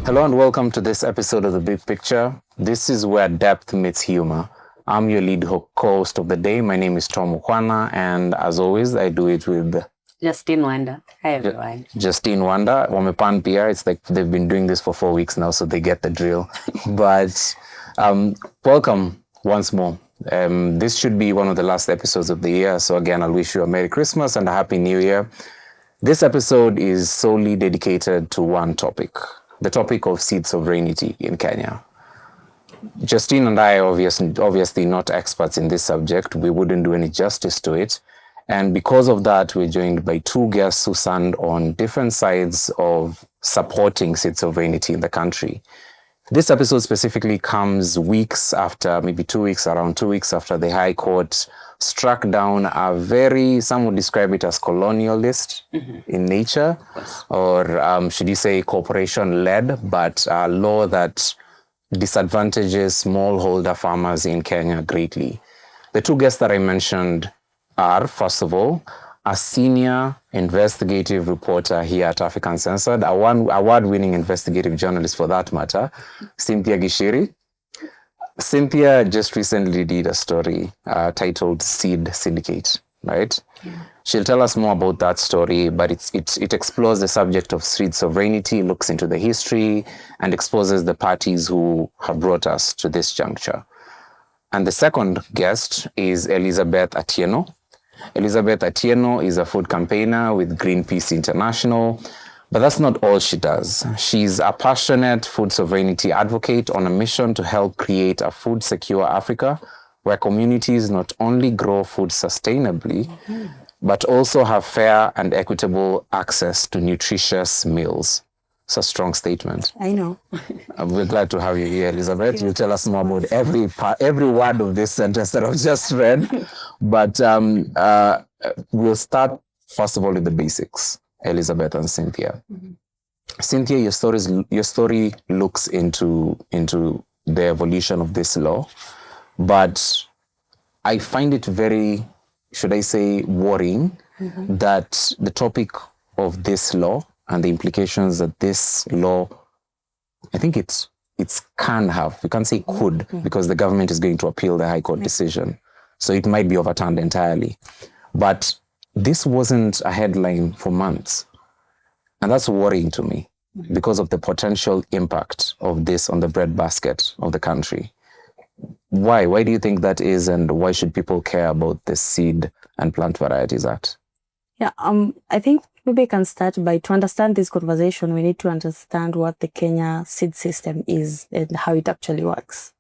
Hello and welcome to this episode of The Big Picture. This is where depth meets humor. I'm your lead co-host of the day. My name is Tom Ukwana, and as always, I do it with Justine Wanda. Hi, everyone. Justine Wanda. Wamepan PR. It's like they've been doing this for 4 weeks now, so they get the drill. But welcome once more. This should be one of the last episodes of the year. So again, I'll wish you a Merry Christmas and a Happy New Year. This episode is solely dedicated to one topic, the topic of seed sovereignty in Kenya. Justine and I are obviously not experts in this subject. We wouldn't do any justice to it. And because of that, we're joined by two guests who stand on different sides of supporting seed sovereignty in the country. This episode specifically comes weeks after, maybe 2 weeks, around 2 weeks after the High Court struck down a some would describe it as colonialist in nature, or should you say corporation-led, but a law that disadvantages smallholder farmers in Kenya greatly. The two guests that I mentioned are, first of all, a senior investigative reporter here at Uncensored, a award-winning investigative journalist for that matter, Cynthia Gishiri. Cynthia just recently did a story titled Seed Syndicate, right? Yeah. She'll tell us more about that story, but it explores the subject of seed sovereignty, looks into the history, and exposes the parties who have brought us to this juncture. And the second guest is Elizabeth Atieno. Elizabeth Atieno is a food campaigner with Greenpeace International, but that's not all she does. She's a passionate food sovereignty advocate on a mission to help create a food-secure Africa where communities not only grow food sustainably, but also have fair and equitable access to nutritious meals. It's a strong statement. I know. We're glad to have you here, Elizabeth. You'll tell us more about every word of this sentence that I've just read. But we'll start, first of all, with the basics. Elizabeth and Cynthia. Cynthia, your story looks into the evolution of this law, but I find it very, should I say, worrying that the topic of this law and the implications that this law, I think it's can have, we can't say could, because the government is going to appeal the High Court decision. So it might be overturned entirely. But this wasn't a headline for months. And that's worrying to me because of the potential impact of this on the breadbasket of the country. Why? Why do you think that is, and why should people care about the Seed and Plant Varieties Act? Yeah, I think maybe I can start by, to understand this conversation, we need to understand what the Kenya seed system is and how it actually works.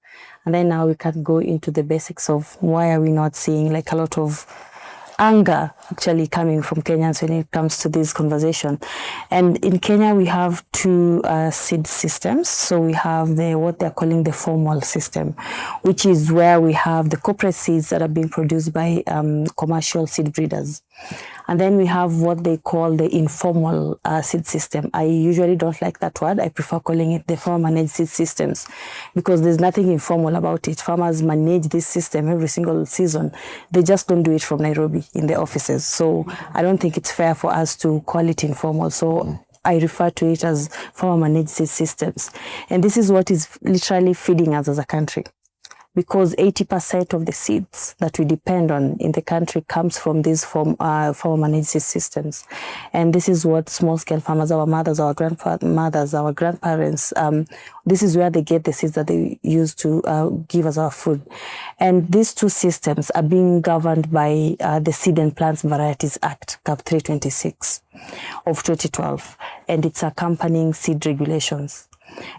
And then now we can go into the basics of why are we not seeing like a lot of anger actually coming from Kenyans when it comes to this conversation. And in Kenya, we have two seed systems. So we have what they're calling the formal system, which is where we have the corporate seeds that are being produced by commercial seed breeders. And then we have what they call the informal seed system. I usually don't like that word. I prefer calling it the farmer managed seed systems because there's nothing informal about it. Farmers manage this system every single season. They just don't do it from Nairobi in the offices. So I don't think it's fair for us to call it informal. So I refer to it as farmer managed seed systems. And this is what is literally feeding us as a country, because 80% of the seeds that we depend on in the country comes from these farmer managed seed systems. And this is what small-scale farmers, our mothers, our grandmothers, our grandparents, this is where they get the seeds that they use to give us our food. And these two systems are being governed by the Seed and Plant Varieties Act, Cap 326 of 2012, and its accompanying seed regulations.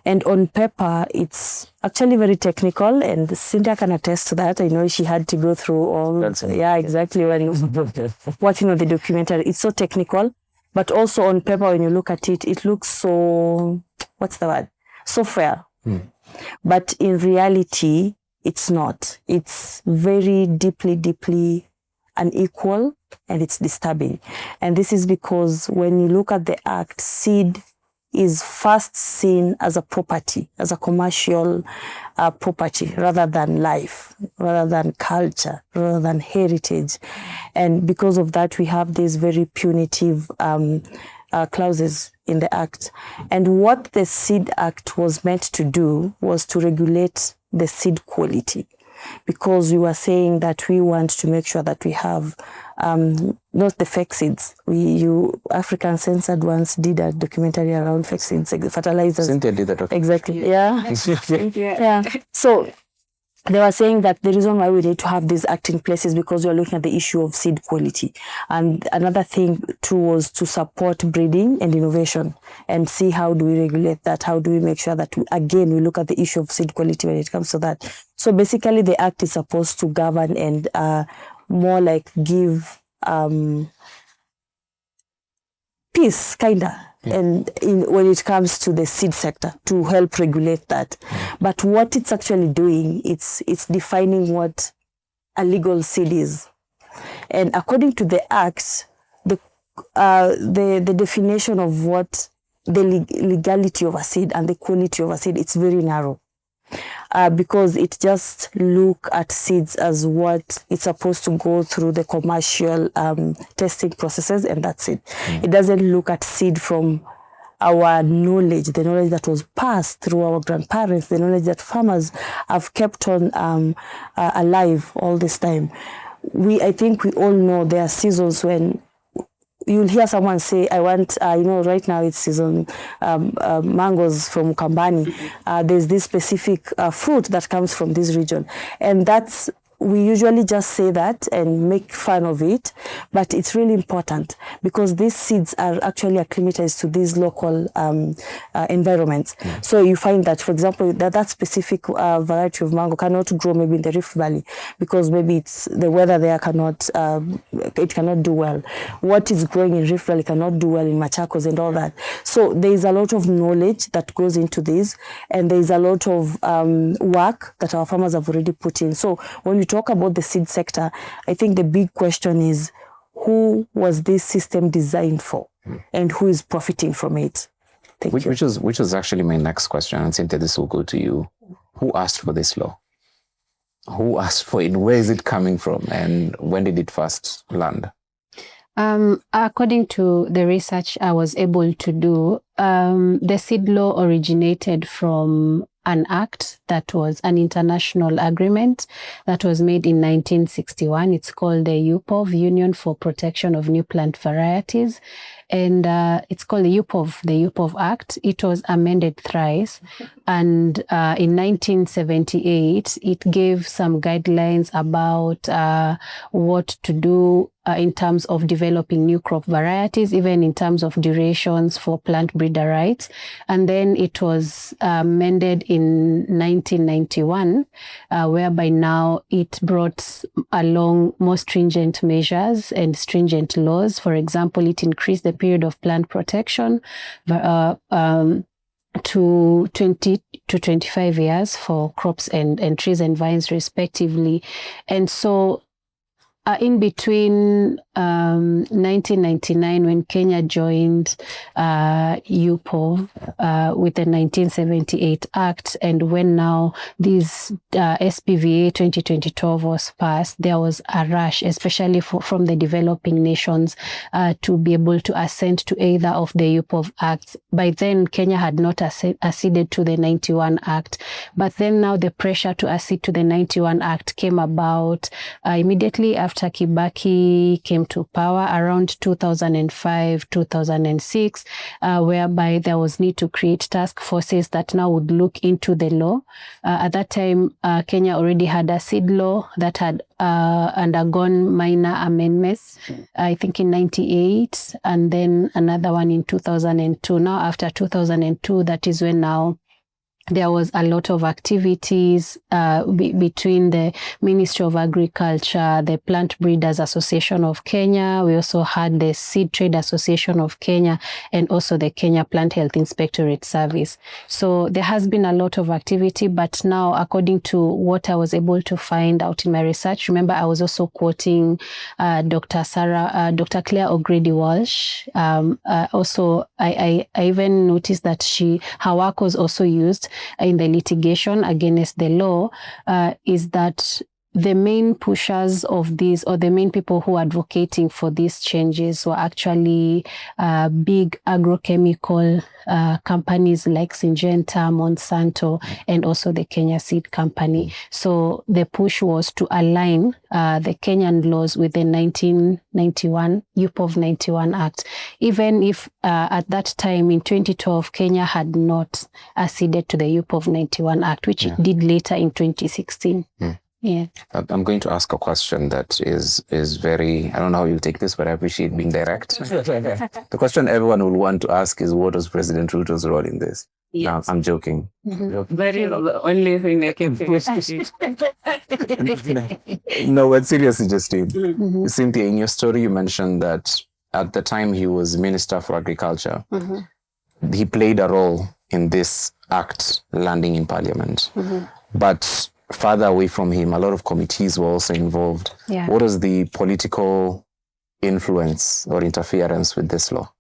And on paper, it's actually very technical, and Cynthia can attest to that. I know she had to go through all, exactly, when watching the documentary. It's so technical, but also on paper, when you look at it, it looks so, so fair. But in reality, it's not. It's very deeply unequal, and it's disturbing. And this is because when you look at the act, seed is first seen as a property, as a commercial property, rather than life, rather than culture, rather than heritage. And because of that, we have this very punitive clauses in the Act. And what the Seed Act was meant to do was to regulate the seed quality, because we were saying that we want to make sure that we have not the fake seeds. African Censored once did a documentary around fake seeds, fertilizers. Cynthia did that. Exactly. Yeah. Yeah. So they were saying that the reason why we need to have this act in place is because we are looking at the issue of seed quality. And another thing too was to support breeding and innovation and see how do we regulate that, how do we make sure that we look at the issue of seed quality when it comes to that. So basically the act is supposed to govern and more like give peace, kinda. And when it comes to the seed sector, to help regulate that. But what it's actually doing, it's defining what a legal seed is. And according to the Act, the definition of what the legality of a seed and the quality of a seed, it's very narrow. Because it just look at seeds as what it's supposed to go through the commercial testing processes, and that's it. It doesn't look at seed from our knowledge, the knowledge that was passed through our grandparents, the knowledge that farmers have kept on alive all this time. I think we all know there are seasons when you'll hear someone say, I want, right now it's season, mangoes from Kambani. There's this specific fruit that comes from this region. And we usually just say that and make fun of it, but it's really important because these seeds are actually acclimatized to these local environments. So you find that, for example, that specific variety of mango cannot grow maybe in the Rift Valley because maybe it's the weather there it cannot do well. What is growing in Rift Valley cannot do well in Machakos and all that. So there is a lot of knowledge that goes into this, and there is a lot of work that our farmers have already put in. So when we talk about the seed sector, I think the big question is, who was this system designed for, and who is profiting from it? Which was actually my next question, and Cynthia, this will go to you. Who asked for this law? Who asked for it? Where is it coming from, and when did it first land? According to the research I was able to do, the seed law originated from an act that was an international agreement that was made in 1961. It's called the UPOV, Union for Protection of New Plant Varieties. And it's called the UPOV Act. It was amended thrice. And in 1978, it gave some guidelines about what to do in terms of developing new crop varieties, even in terms of durations for plant breeder rights. And then it was amended in 1991, whereby now it brought along more stringent measures and stringent laws. For example, it increased the period of plant protection to 20 to 25 years for crops and trees and vines respectively. And so in between 1999, when Kenya joined UPOV with the 1978 Act, and when now this SPVA 2012 was passed, there was a rush, especially from the developing nations, to be able to assent to either of the UPOV Acts. By then, Kenya had not acceded to the 91 Act, but then now the pressure to accede to the 91 Act came about immediately after Kibaki came to power around 2005, 2006, whereby there was need to create task forces that now would look into the law. At that time, Kenya already had a seed law that had undergone minor amendments, I think in 98, and then another one in 2002. Now, after 2002, that is when now there was a lot of activities between the Ministry of Agriculture, the Plant Breeders Association of Kenya. We also had the Seed Trade Association of Kenya, and also the Kenya Plant Health Inspectorate Service. So there has been a lot of activity, but now, according to what I was able to find out in my research, remember I was also quoting Dr. Claire O'Grady-Walsh. Also, I even noticed that her work was also used in the litigation against the law, is that the main pushers of these, or the main people who are advocating for these changes, were actually big agrochemical companies like Syngenta, Monsanto, and also the Kenya Seed Company. So the push was to align the Kenyan laws with the 1991 EP91 Act, even if at that time in 2012 Kenya had not acceded to the EP91 Act, which it did later in 2016. Yeah. I'm going to ask a question that is very, I don't know how you take this, but I appreciate being direct. The question everyone will want to ask is, what was President Ruto's role in this? Yes. No, I'm joking. Very the only thing I can No, but seriously, Justine. Cynthia, in your story, you mentioned that at the time he was Minister for Agriculture, he played a role in this act landing in Parliament. But farther away from him, a lot of committees were also involved. Yeah. What was the political influence or interference with this law?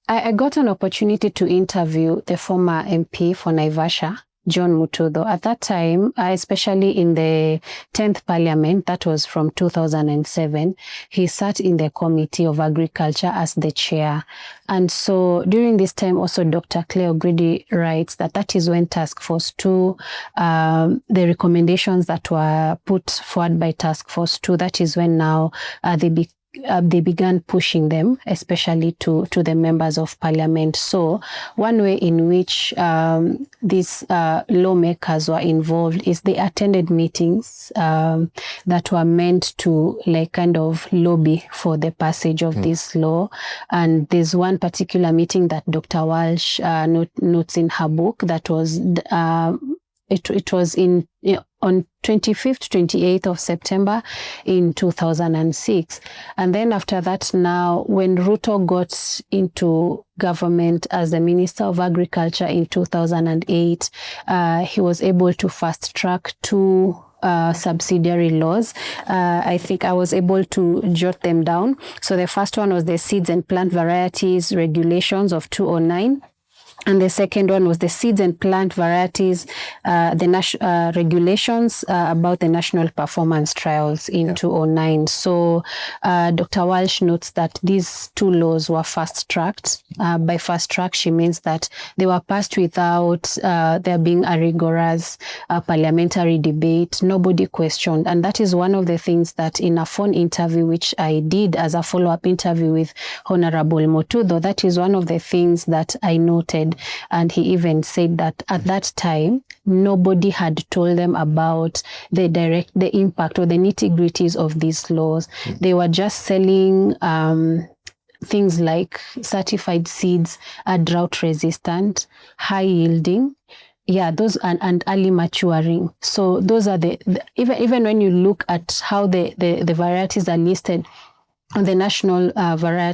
I got an opportunity to interview the former MP for Naivasha, John Mutudho. At that time, especially in the 10th Parliament, that was from 2007, he sat in the Committee of Agriculture as the chair. And so during this time, also Dr. Claire O'Grady writes that is when Task Force 2, the recommendations that were put forward by Task Force 2, that is when now they began pushing them, especially to the members of Parliament. So one way in which these lawmakers were involved is they attended meetings that were meant to kind of lobby for the passage of this law. And there's one particular meeting that Dr. Walsh notes in her book that was it was on 25th, 28th of September in 2006. And then after that, now, when Ruto got into government as the Minister of Agriculture in 2008, he was able to fast track 2 subsidiary laws. I think I was able to jot them down. So the first one was the Seeds and Plant Varieties Regulations of 2009. And the second one was the Seeds and Plant Varieties, the regulations about the National Performance Trials in 2009. So Dr. Walsh notes that these 2 laws were fast-tracked. By fast-track, she means that they were passed without there being a rigorous parliamentary debate. Nobody questioned. And that is one of the things that in a phone interview, which I did as a follow-up interview with Honorable Mutudho, that is one of the things that I noted. And he even said that at that time, nobody had told them about the impact or the nitty-gritties of these laws. They were just selling things like certified seeds are drought resistant, high yielding. Yeah, those and early maturing. So those are even when you look at how the varieties are listed on the national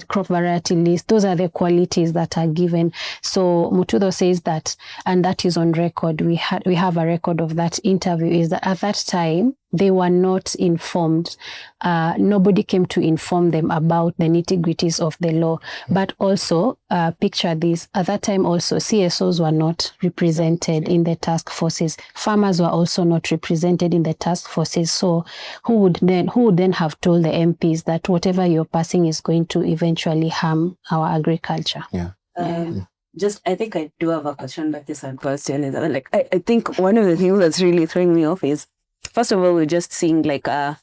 crop variety list, those are the qualities that are given. So Mutudho says that, and that is on record. We have a record of that interview, is that at that time, they were not informed. Nobody came to inform them about the nitty-gritties of the law. But also, picture this, at that time also, CSOs were not represented in the task forces. Farmers were also not represented in the task forces. So who would then have told the MPs that whatever you're passing is going to eventually harm our agriculture? Yeah. I think I do have a question, but this question is I think one of the things that's really throwing me off is, first of all, we're just seeing a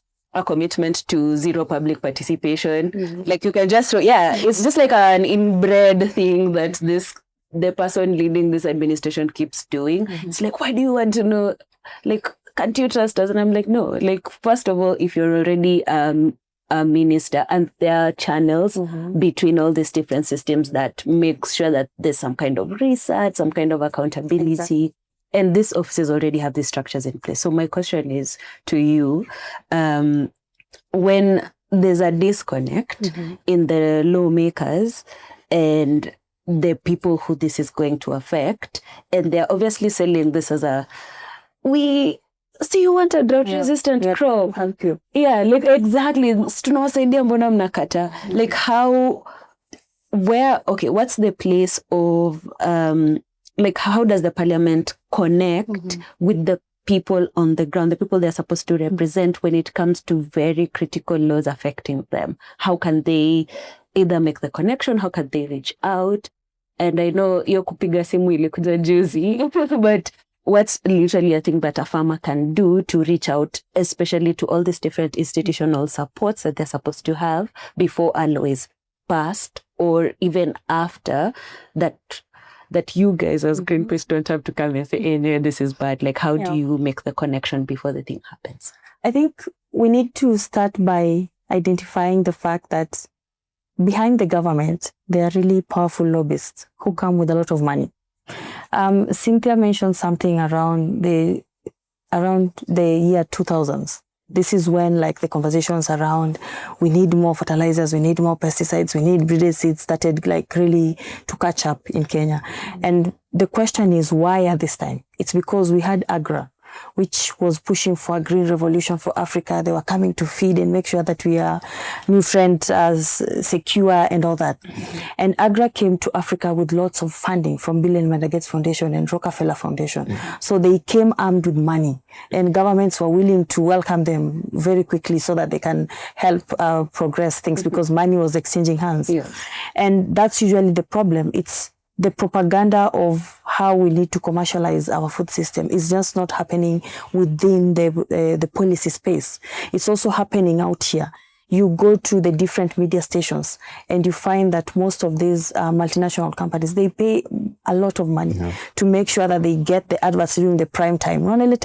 commitment to zero public participation. You can just it's just like an inbred thing that the person leading this administration keeps doing. It's why do you want to know? Can't you trust us? And I'm no. First of all, if you're already a minister, and there are channels between all these different systems that make sure that there's some kind of research, some kind of accountability. Exactly. And these offices already have these structures in place. So my question is to you, when there's a disconnect in the lawmakers and the people who this is going to affect, and they're obviously selling this as you want a drought-resistant crop. Thank you. Yeah, exactly. Tunawasaidia mbona mnakata? What's the place of, how does the parliament connect with the people on the ground, the people they're supposed to represent when it comes to very critical laws affecting them? How can they either make the connection? How can they reach out? And I know hiyo kupiga simu ilikuja juzi, but what's literally a thing that a farmer can do to reach out, especially to all these different institutional supports that they're supposed to have before a law is passed, or even after that you guys as Greenpeace don't have to come and say, hey, no, this is bad. Like, how do you make the connection before the thing happens? I think we need to start by identifying the fact that behind the government, there are really powerful lobbyists who come with a lot of money. Cynthia mentioned something around the year 2000s. This is when like the conversations around we need more fertilizers, we need more pesticides, we need breeded seeds started like really to catch up in Kenya. And the question is why at this time? It's because we had AGRA, which was pushing for a green revolution for Africa. They were coming to feed and make sure that we are nutrient secure and all that. And AGRA came to Africa with lots of funding from Bill and Melinda Gates Foundation and Rockefeller Foundation. So they came armed with money, and governments were willing to welcome them very quickly so that they can help progress things because money was exchanging hands. And that's usually the problem. It's the propaganda of how we need to commercialize our food system is just not happening within the policy space. It's also happening out here. You go to the different media stations and you find that most of these multinational companies, they pay a lot of money to make sure that they get the adverts during the prime time. That's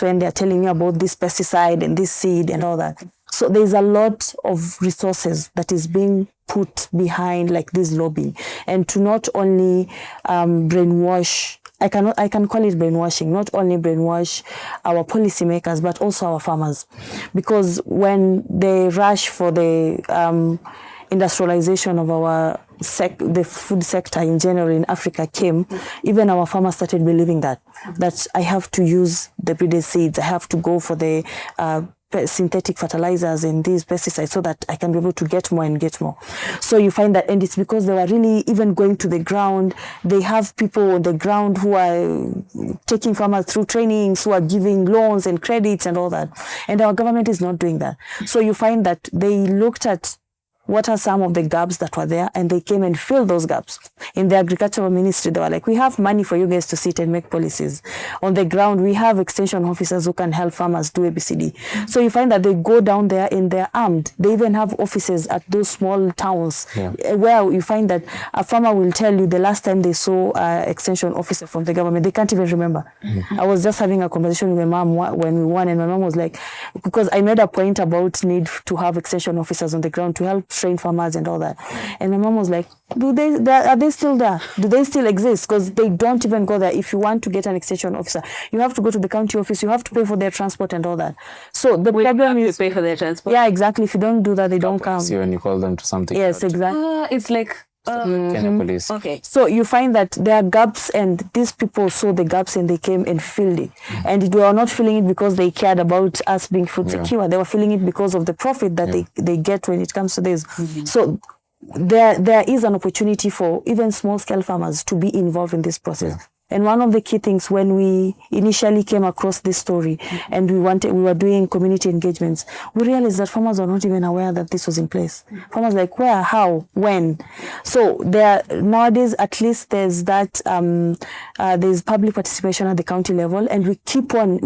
when they're telling you about this pesticide and this seed and all that. So there's a lot of resources that is being put behind like this lobbying, and to not only brainwash, I can call it brainwashing, not only brainwash our policymakers, but also our farmers. Because when they rush for the industrialization of the food sector in general in Africa came, even our farmers started believing that I have to use the breeded seeds, I have to go for the synthetic fertilizers and these pesticides so that I can be able to get more and get more. So you find that, and it's because they were really even going to the ground. They have people on the ground who are taking farmers through trainings, who are giving loans and credits and all that. And our government is not doing that. So you find that they looked at what are some of the gaps that were there, and they came and filled those gaps. In the agricultural ministry, they were like, we have money for you guys to sit and make policies. On the ground, we have extension officers who can help farmers do ABCD. So you find that they go down there and they're armed. They even have offices at those small towns where you find that a farmer will tell you the last time they saw an extension officer from the government, they can't even remember. I was just having a conversation with my mom when we won, and my mom was like, because I made a point about need to have extension officers on the ground to help train farmers and all that. And my mom was like, are they still there? Do they still exist? Because they don't even go there. If you want to get an extension officer, you have to go to the county office, you have to pay for their transport and all that. So the problem is pay for their transport. Yeah, exactly. If you don't do that, they don't come. See, when you call them to something. Yes, exactly. It's like Kenya police. okay. So you find that there are gaps, and these people saw the gaps and they came and filled it. And they were not filling it because they cared about us being food secure. They were filling it because of the profit that they get when it comes to this. So there is an opportunity for even small scale farmers to be involved in this process. And one of the key things when we initially came across this story and we were doing community engagements, we realized that farmers were not even aware that this was in place. Farmers like, where, how, when? So nowadays, at least there's that, there's public participation at the county level, and we keep on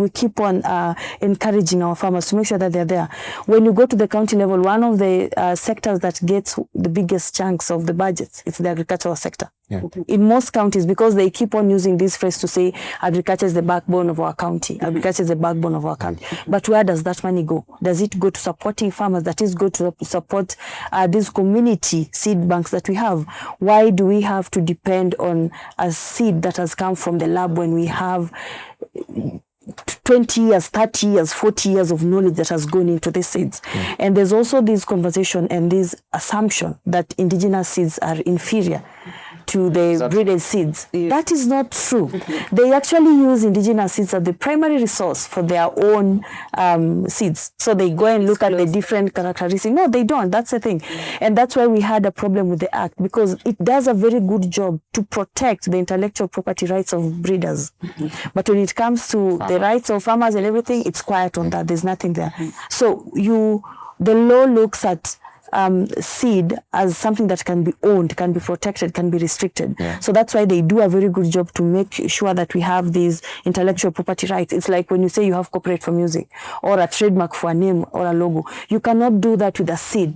encouraging our farmers to make sure that they're there. When you go to the county level, one of the sectors that gets the biggest chunks of the budgets, it's the agricultural sector. In most counties, because they keep on using this phrase to say agriculture is the backbone of our county. Agriculture is the backbone of our county. But where does that money go? Does it go to supporting farmers? That is go to support these community seed banks that we have. Why do we have to depend on a seed that has come from the lab when we have 20 years, 30 years, 40 years of knowledge that has gone into these seeds? And there's also this conversation and this assumption that indigenous seeds are inferior to the breeded seeds. That is not true. They actually use indigenous seeds as the primary resource for their own seeds. So they go and look at the different characteristics. No, they don't. That's the thing. And that's why we had a problem with the act, because it does a very good job to protect the intellectual property rights of breeders. But when it comes to the rights of farmers and everything, it's quiet on that. There's nothing there. So the law looks at seed as something that can be owned, can be protected, can be restricted. So that's why they do a very good job to make sure that we have these intellectual property rights. It's like when you say you have copyright for music or a trademark for a name or a logo, you cannot do that with a seed.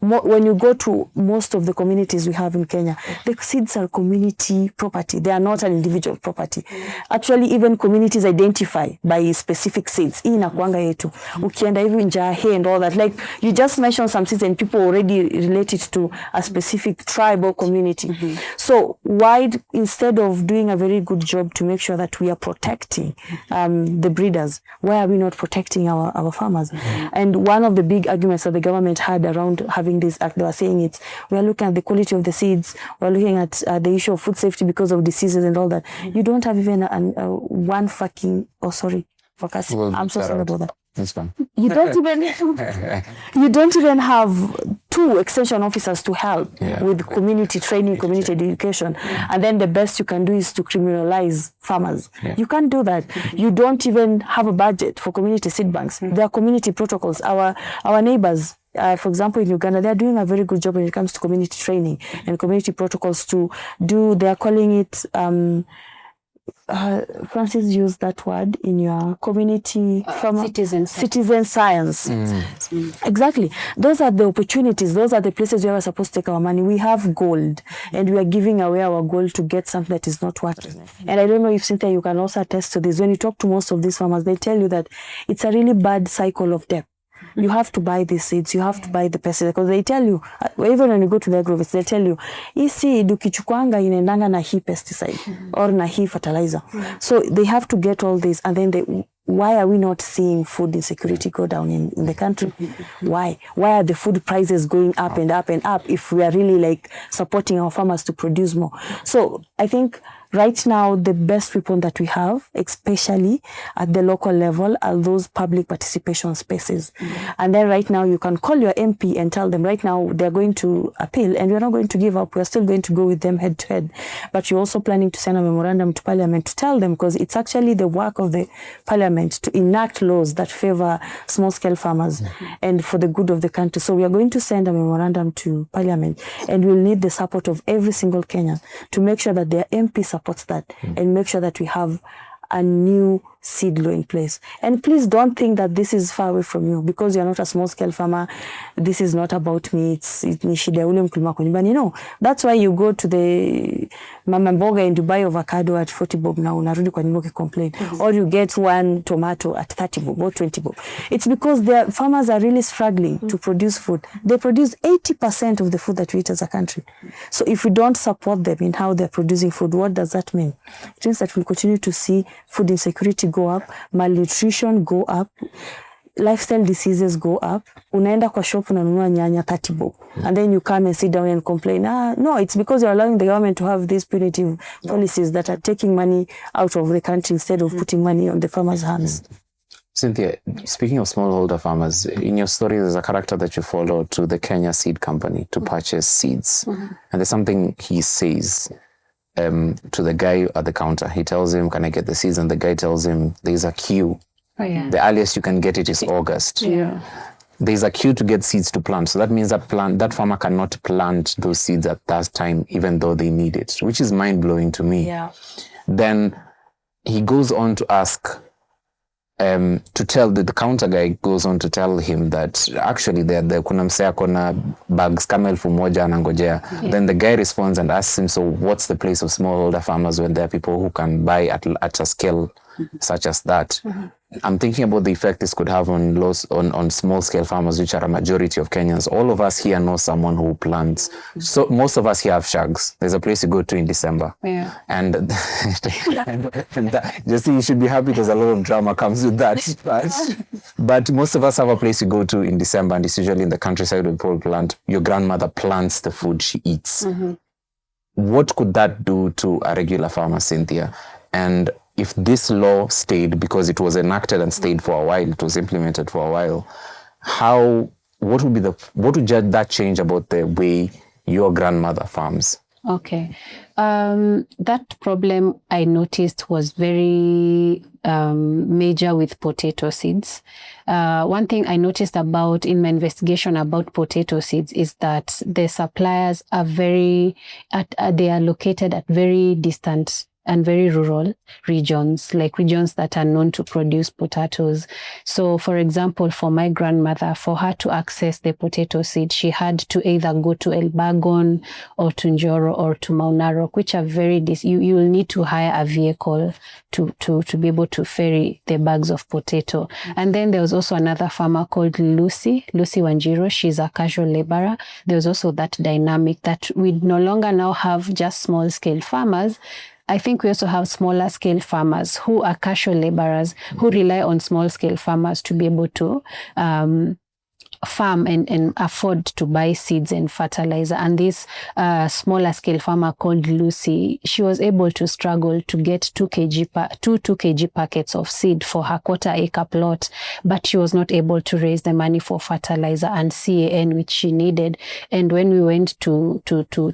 When you go to most of the communities we have in Kenya, the seeds are community property. They are not an individual property. Actually, even communities identify by specific seeds. Hii inakuanga yetu. Ukienda hivi Njahe and all that. Like, you just mentioned some seeds and people already relate it to a specific tribe or community. So why, instead of doing a very good job to make sure that we are protecting the breeders, why are we not protecting our farmers? And one of the big arguments that the government had around having this act, they were saying we are looking at the quality of the seeds, we're looking at the issue of food safety because of diseases and all that. You don't have even one fucking, I'm so sorry about that. That's fine. You don't even have 2 extension officers to help with community training, community education. And then the best you can do is to criminalize farmers. You can't do that. You don't even have a budget for community seed banks. There are community protocols. Our neighbors, for example, in Uganda, they're doing a very good job when it comes to community training and community protocols to do, they're calling it, Francis used that word in your community citizen science. Exactly. Those are the opportunities. Those are the places where we're supposed to take our money. We have gold and we are giving away our gold to get something that is not working. And I don't know if, Cynthia, you can also attest to this. When you talk to most of these farmers, they tell you that it's a really bad cycle of debt. You have to buy these seeds, you have to buy the pesticides, because they tell you, even when you go to the agrovet, they tell you, hii seed ukichukwanga inaendanga na hii pesticide or na hii fertilizer. So they have to get all this, and then why are we not seeing food insecurity go down in the country? Why? Why are the food prices going up and up and up if we are really like supporting our farmers to produce more? So I think right now, the best weapon that we have, especially at the local level, are those public participation spaces. And then right now, you can call your MP and tell them right now they're going to appeal and we're not going to give up. We're still going to go with them head to head. But you're also planning to send a memorandum to Parliament to tell them, because it's actually the work of the Parliament to enact laws that favor small-scale farmers and for the good of the country. So we are going to send a memorandum to Parliament, and we'll need the support of every single Kenyan to make sure that their MP supports that and make sure that we have a new seed law in place. And please don't think that this is far away from you because you're not a small scale farmer. This is not about me. It's shida ule mkulima kwa nyumbani. No, that's why you go to the mama mboga and you buy avocado at 40 bob na unarudi kwa nyumba complain. Or you get one tomato at 30 bob or 20 bob. It's because the farmers are really struggling to produce food. They produce 80% of the food that we eat as a country. So if we don't support them in how they're producing food, what does that mean? It means that we'll continue to see food insecurity go up, malnutrition go up, lifestyle diseases go up. Unaenda kwa shop unanunua nyanya 30 bob. And then you come and sit down and complain. No, it's because you're allowing the government to have these punitive policies that are taking money out of the country instead of putting money on the farmers' hands. Cynthia, speaking of smallholder farmers, in your story, there's a character that you follow to the Kenya Seed Company to purchase seeds. And there's something he says to the guy at the counter. He tells him, can I get the seeds? And the guy tells him, there's a queue. Oh, yeah. The earliest you can get it is August. Yeah. There's a queue to get seeds to plant. So that means that farmer cannot plant those seeds at that time, even though they need it, which is mind-blowing to me. Yeah. Then he goes on to ask, to tell the counter guy goes on to tell him that actually kuna msea kona bags kama 1,000 anangojea. Then the guy responds and asks him, so what's the place of smallholder farmers when there are people who can buy at a scale such as that? I'm thinking about the effect this could have on small-scale farmers, which are a majority of Kenyans. All of us here know someone who plants. So most of us here have shags. There's a place you go to in December. Yeah. And just you should be happy because a lot of drama comes with that. But most of us have a place you go to in December, and it's usually in the countryside where people plant. Your grandmother plants the food she eats. what could that do to a regular farmer, Cynthia? And if this law stayed, because it was enacted and stayed for a while, it was implemented for a while, what would that change about the way your grandmother farms? Okay. That problem I noticed was very major with potato seeds. One thing I noticed in my investigation about potato seeds is that the suppliers are they are located at very distant and very rural regions, like regions that are known to produce potatoes. So, for example, for my grandmother, for her to access the potato seed, she had to either go to Elbagon or to Njoro or to Mount Narok, which are very you will need to hire a vehicle to be able to ferry the bags of potato. And then there was also another farmer called Lucy Wanjiro. She's a casual laborer. There was also that dynamic that we no longer now have just small scale farmers. I think we also have smaller scale farmers who are casual laborers who rely on small scale farmers to be able to farm and afford to buy seeds and fertilizer. And this smaller scale farmer called Lucy, she was able to struggle to get 2 kg packets of seed for her 1/4 acre plot, but she was not able to raise the money for fertilizer and CAN, which she needed. And when we went to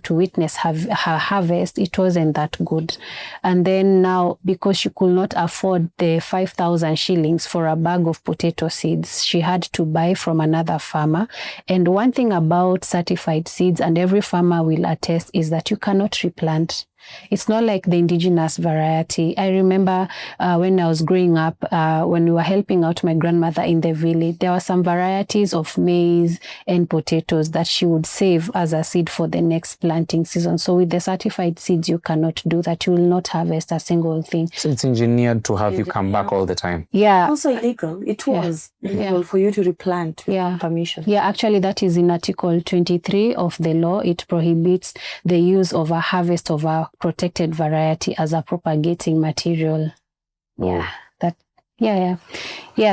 witness her harvest, it wasn't that good. And then now, because she could not afford the 5,000 shillings for a bag of potato seeds, she had to buy from another farmer. And one thing about certified seeds, and every farmer will attest, is that you cannot replant. It's not like the indigenous variety. I remember when I was growing up, when we were helping out my grandmother in the village, there were some varieties of maize and potatoes that she would save as a seed for the next planting season. So with the certified seeds, you cannot do that. You will not harvest a single thing. So it's engineered to have you come back all the time. Yeah. Also illegal. It was illegal for you to replant without permission. Yeah, actually that is in Article 23 of the law. It prohibits the use of a harvest of a protected variety as a propagating material.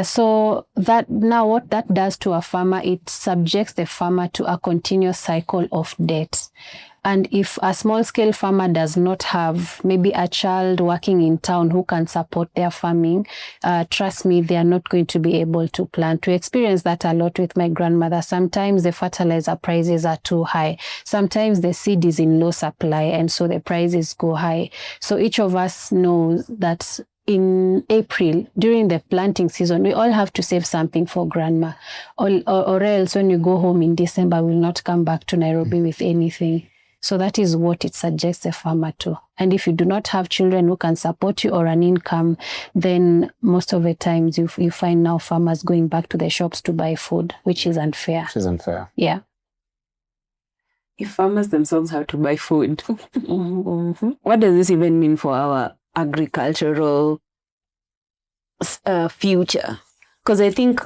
So that now what that does to a farmer, it subjects the farmer to a continuous cycle of debt. And if a small-scale farmer does not have maybe a child working in town who can support their farming, trust me, they are not going to be able to plant. We experience that a lot with my grandmother. Sometimes the fertilizer prices are too high. Sometimes the seed is in low supply, and so the prices go high. So each of us knows that in April, during the planting season, we all have to save something for grandma. Or else when you go home in December, we'll not come back to Nairobi with anything. So that is what it suggests a farmer to. And if you do not have children who can support you or an income, then most of the times you find now farmers going back to the shops to buy food, which is unfair. Which is unfair. Yeah. If farmers themselves have to buy food, what does this even mean for our agricultural future? Because I think,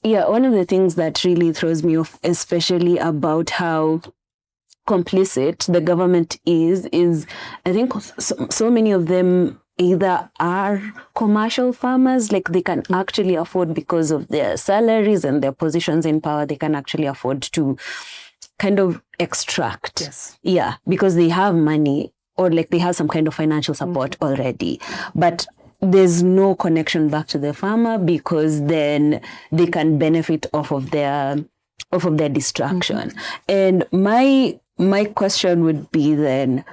one of the things that really throws me off, especially about how complicit the government is I think so many of them either are commercial farmers, like they can actually afford, because of their salaries and their positions in power, they can actually afford to kind of extract. Yes. Yeah, because they have money, or like they have some kind of financial support already. But there's no connection back to the farmer, because then they can benefit off of their distraction. And my question would be then,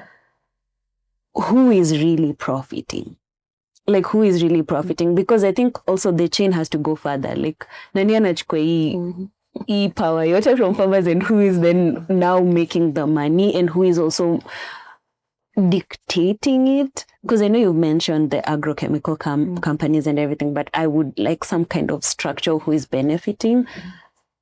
who is really profiting? Like, who is really profiting? Because I think also the chain has to go further. Like, nani anachukua hii power yote from farmers, and who is then now making the money, and who is also dictating it? Because I know you've mentioned the agrochemical companies and everything, but I would like some kind of structure who is benefiting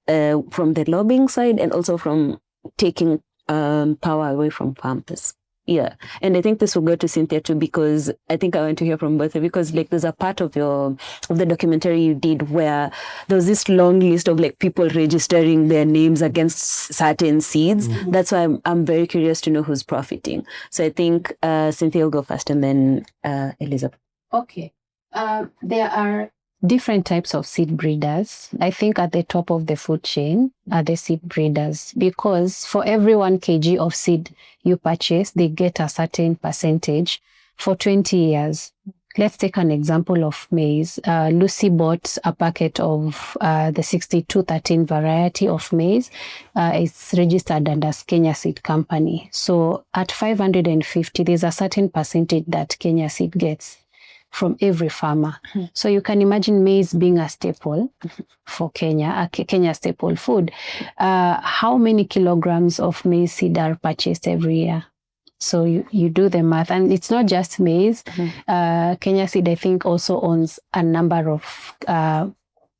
from the lobbying side, and also from taking power away from farmers. Yeah. And I think this will go to Cynthia too, because I think I want to hear from both of you, because like there's a part of the documentary you did where there was this long list of like people registering their names against certain seeds. That's why I'm very curious to know who's profiting. So I think Cynthia will go first, and then Elizabeth. Okay. There are different types of seed breeders. I think at the top of the food chain are the seed breeders, because for every 1 kg of seed you purchase, they get a certain percentage for 20 years. Let's take an example of maize. Lucy bought a packet of the 6213 variety of maize. It's registered under Kenya Seed Company. So at 550, there's a certain percentage that Kenya Seed gets from every farmer. So you can imagine maize being a staple for Kenya, a Kenya staple food. How many kilograms of maize seed are purchased every year? So you do the math, and it's not just maize. Kenya Seed, I think, also owns a number of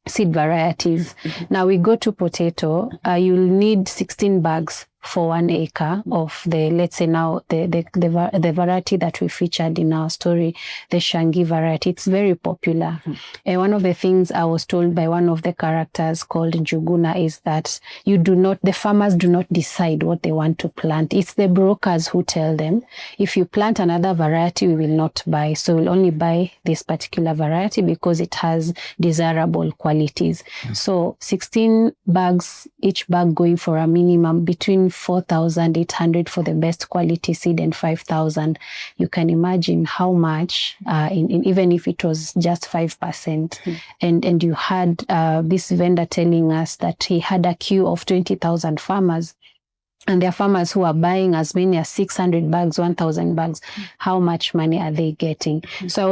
seed varieties. Now we go to potato. You'll need 16 bags for 1 acre of the, let's say now, the variety that we featured in our story, the Shangi variety. It's very popular. And one of the things I was told by one of the characters called Njuguna is that the farmers do not decide what they want to plant. It's the brokers who tell them, if you plant another variety, we will not buy. So we'll only buy this particular variety because it has desirable qualities. So 16 bags, each bag going for a minimum between 4,800 for the best quality seed and 5,000. You can imagine how much, even if it was just 5%. And you had this vendor telling us that he had a queue of 20,000 farmers. And there are farmers who are buying as many as 600 bags, 1,000 bags. How much money are they getting? So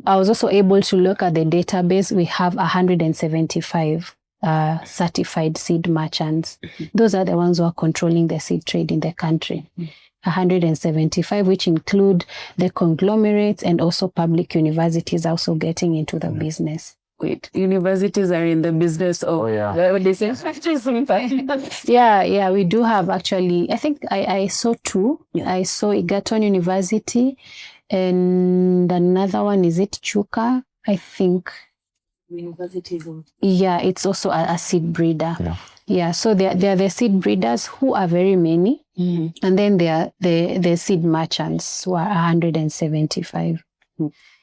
I was also able to look at the database. We have 175 certified seed merchants. Those are the ones who are controlling the seed trade in the country. 175, which include the conglomerates and also public universities also getting into the business. Wait, universities are in the business of what they say? Yeah, we do have actually. I think I saw 2. I saw Egerton University, and another one, is it Chuka? I think. Universities. Yeah, it's also a seed breeder. Yeah, so they are the seed breeders, who are very many, and then they are the seed merchants, who are 175.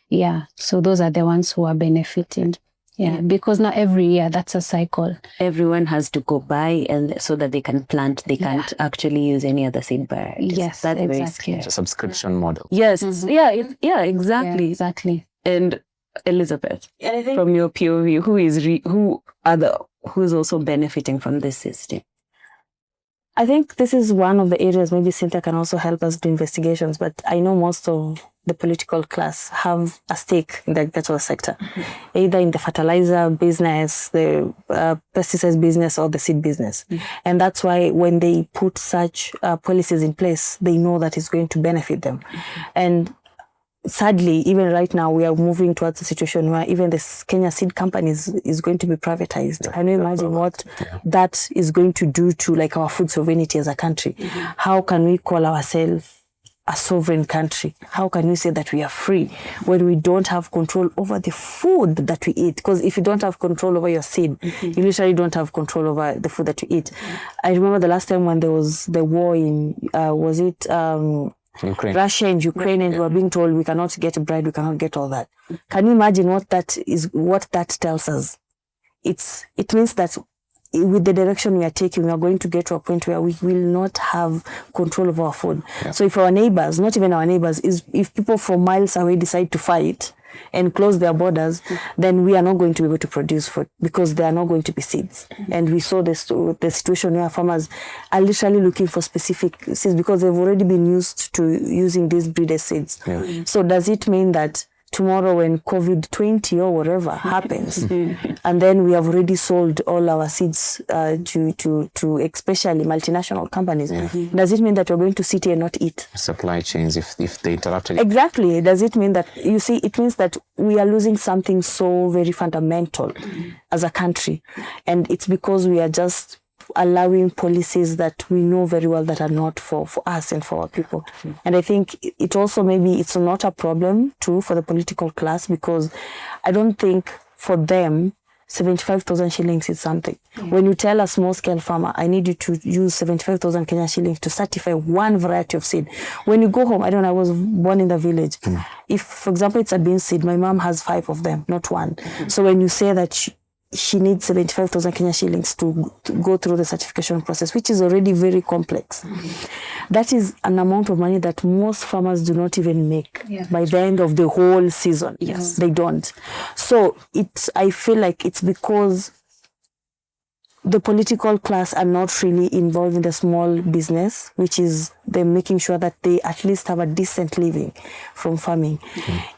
Yeah, so those are the ones who are benefiting. Yeah, because now every year, that's a cycle. Everyone has to go buy, and so that they can plant. They can't actually use any other seed varieties. Yes, that's exactly. very scary. It's a subscription model. Yes, exactly. Yeah, exactly. And Elizabeth, from your POV, who's also benefiting from this system? I think this is one of the areas, maybe Cynthia can also help us do investigations, but I know most of the political class have a stake in the agricultural sector, either in the fertilizer business, the pesticides business, or the seed business. And that's why when they put such policies in place, they know that it's going to benefit them. And sadly, even right now, we are moving towards a situation where even the Kenya Seed Company is going to be privatized. Can you imagine what that is going to do to like our food sovereignty as a country? How can we call ourselves a sovereign country? How can we say that we are free when we don't have control over the food that we eat? Because if you don't have control over your seed, you literally don't have control over the food that you eat. I remember the last time when there was the war in, was it Ukraine. Russia and Ukraine, and we were being told we cannot get bread, we cannot get all that. Can you imagine what that tells us? It means that with the direction we are taking, we are going to get to a point where we will not have control of our food. So if our neighbors, not even our neighbors, if people from miles away decide to fight and close their borders, then we are not going to be able to produce food because there are not going to be seeds. And we saw the situation where farmers are literally looking for specific seeds because they've already been used to using these breeder seeds. So does it mean that tomorrow when COVID-20 or whatever happens, and then we have already sold all our seeds to especially multinational companies, does it mean that we're going to sit here and not eat? Supply chains, if they interrupted. Exactly. Does it mean that, you see, it means that we are losing something so very fundamental as a country. And it's because we are just allowing policies that we know very well that are not for us and for our people. And I think it also, maybe it's not a problem too for the political class, because I don't think for them 75,000 shillings is something. When you tell a small scale farmer, I need you to use 75,000 Kenya shillings to certify one variety of seed. When you go home, I was born in the village. If, for example, it's a bean seed, my mom has 5 of them, not one. So when you say that she needs 75,000 Kenya shillings to go through the certification process, which is already very complex. That is an amount of money that most farmers do not even make by the end of the whole season. Yes. They don't. So I feel like it's because the political class are not really involved in the small business, which is them making sure that they at least have a decent living from farming.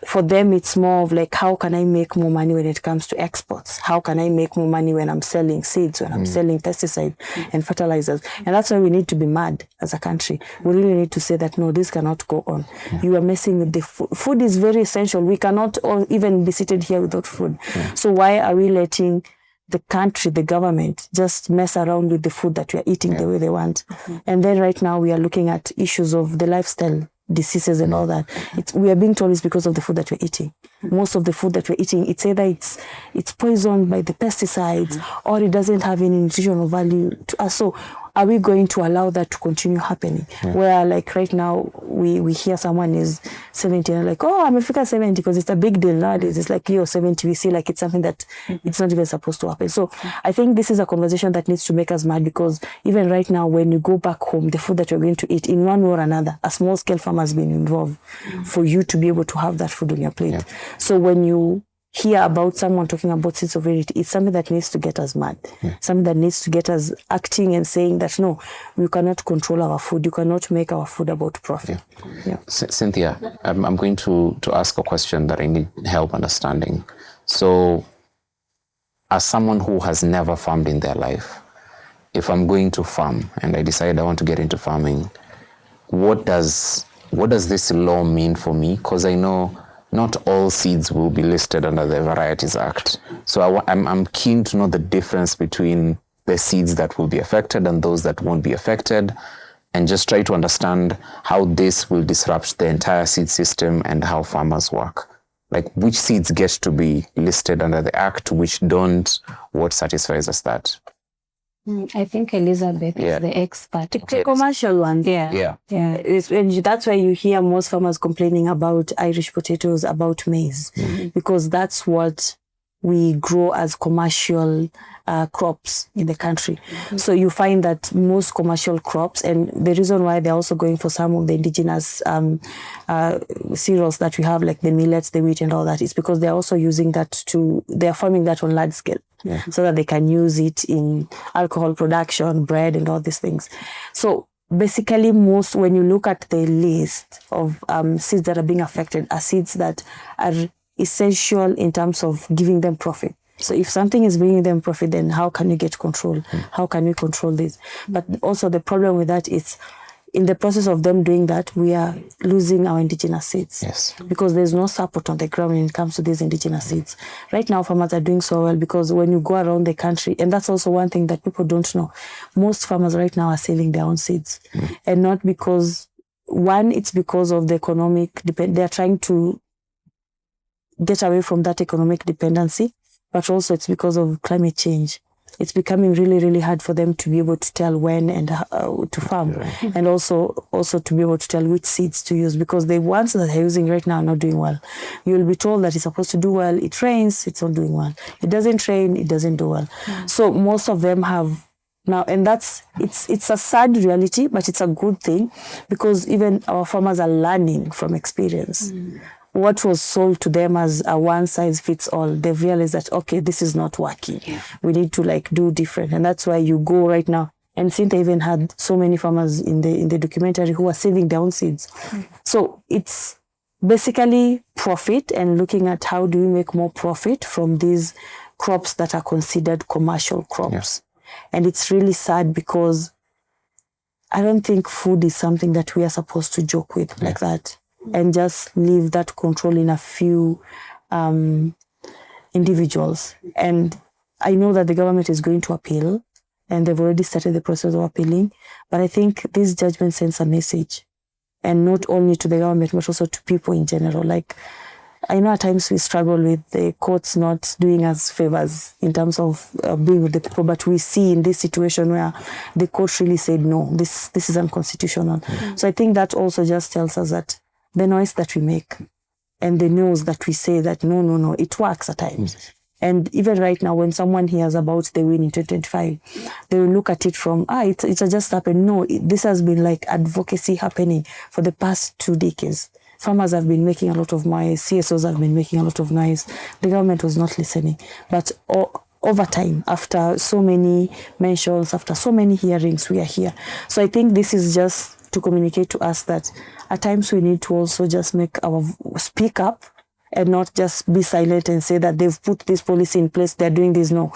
For them, it's more of like, how can I make more money when it comes to exports? How can I make more money when I'm selling seeds, when I'm selling pesticides and fertilizers? And that's why we need to be mad as a country. We really need to say that, no, this cannot go on. You are messing with the food. Food is very essential. We cannot even be seated here without food. So why are we letting the country, the government, just mess around with the food that we are eating the way they want? And then right now we are looking at issues of the lifestyle diseases and all that. We are being told it's because of the food that we're eating. Most of the food that we're eating, it's either it's poisoned by the pesticides or it doesn't have any nutritional value to us. So are we going to allow that to continue happening? Where like right now we hear someone is 70 and like, oh, I'm Africa 70 because it's a big deal nowadays. It's like you're 70, we see like it's something that it's not even supposed to happen. So I think this is a conversation that needs to make us mad, because even right now when you go back home, the food that you're going to eat in one way or another, a small scale farmer has been involved for you to be able to have that food on your plate. So when you hear about someone talking about sovereignty, it's something that needs to get us mad. Something that needs to get us acting and saying that, no, you cannot control our food. You cannot make our food about profit. Cynthia, I'm going to ask a question that I need help understanding. So, as someone who has never farmed in their life, if I'm going to farm and I decide I want to get into farming, what does this law mean for me? Because I know not all seeds will be listed under the Varieties Act. So I'm keen to know the difference between the seeds that will be affected and those that won't be affected, and just try to understand how this will disrupt the entire seed system and how farmers work. Like, which seeds get to be listed under the Act, which don't, what satisfies us that? I think Elizabeth is the expert. The commercial ones. That's why you hear most farmers complaining about Irish potatoes, about maize, because that's what we grow as commercial crops in the country. So you find that most commercial crops, and the reason why they're also going for some of the indigenous cereals that we have, like the millets, the wheat and all that, is because they're also using that they're farming that on large scale. So that they can use it in alcohol production, bread and all these things. So basically when you look at the list of seeds that are being affected, are seeds that are essential in terms of giving them profit. So if something is bringing them profit, then how can you get control? How can we control this? But also the problem with that is, in the process of them doing that, we are losing our indigenous seeds. Because there's no support on the ground when it comes to these indigenous seeds. Right now, farmers are doing so well because when you go around the country, and that's also one thing that people don't know, most farmers right now are selling their own seeds. And not because, one, it's because of the economic, they're trying to get away from that economic dependency, but also it's because of climate change. It's becoming really, really hard for them to be able to tell when and how to farm, and also to be able to tell which seeds to use, because the ones that they're using right now are not doing well. You'll be told that it's supposed to do well. It rains, it's not doing well. It doesn't rain, it doesn't do well. So most of them have now, and it's a sad reality, but it's a good thing, because even our farmers are learning from experience. What was sold to them as a one-size-fits-all, they've realized that, okay, this is not working. We need to do different. And that's why you go right now. And Cynthia even had so many farmers in the documentary who are saving their own seeds. So it's basically profit, and looking at how do we make more profit from these crops that are considered commercial crops. And it's really sad, because I don't think food is something that we are supposed to joke with like that, and just leave that control in a few individuals. And I know that the government is going to appeal, and they've already started the process of appealing. But I think this judgment sends a message, and not only to the government, but also to people in general. Like, I know at times we struggle with the courts not doing us favors in terms of being with the people, but we see in this situation where the court really said, no, this is unconstitutional. So I think that also just tells us that the noise that we make and the news that we say that no, it works at times. And even right now, when someone hears about the win in 2025, they will look at it from, it just happened. No, this has been like advocacy happening for the past 2 decades. Farmers have been making a lot of noise. CSOs have been making a lot of noise. The government was not listening. But over time, after so many mentions, after so many hearings, we are here. So I think this is just to communicate to us that at times we need to also just speak up and not just be silent and say that they've put this policy in place, they're doing this. No,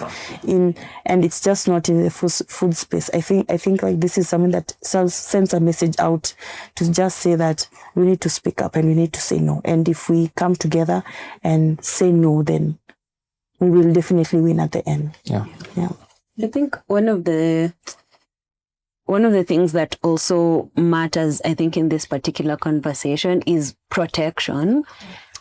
and it's just not in the food space. I think like this is something that sends a message out to just say that we need to speak up and we need to say no. And if we come together and say no, then we will definitely win at the end. Yeah. I think one of the things that also matters, I think, in this particular conversation is protection.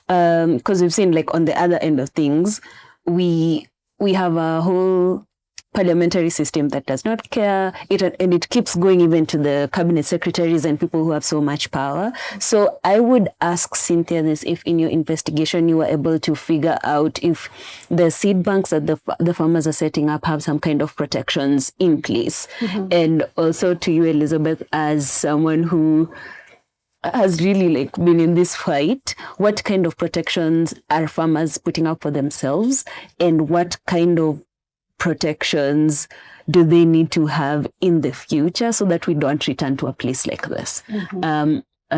Because we've seen, like, on the other end of things, we have a whole parliamentary system that does not care, and it keeps going even to the cabinet secretaries and people who have so much power. So I would ask Cynthia this, if in your investigation you were able to figure out if the seed banks that the farmers are setting up have some kind of protections in place. And also to you, Elizabeth, as someone who has really, like, been in this fight, what kind of protections are farmers putting up for themselves, and what kind of protections do they need to have in the future so that we don't return to a place like this?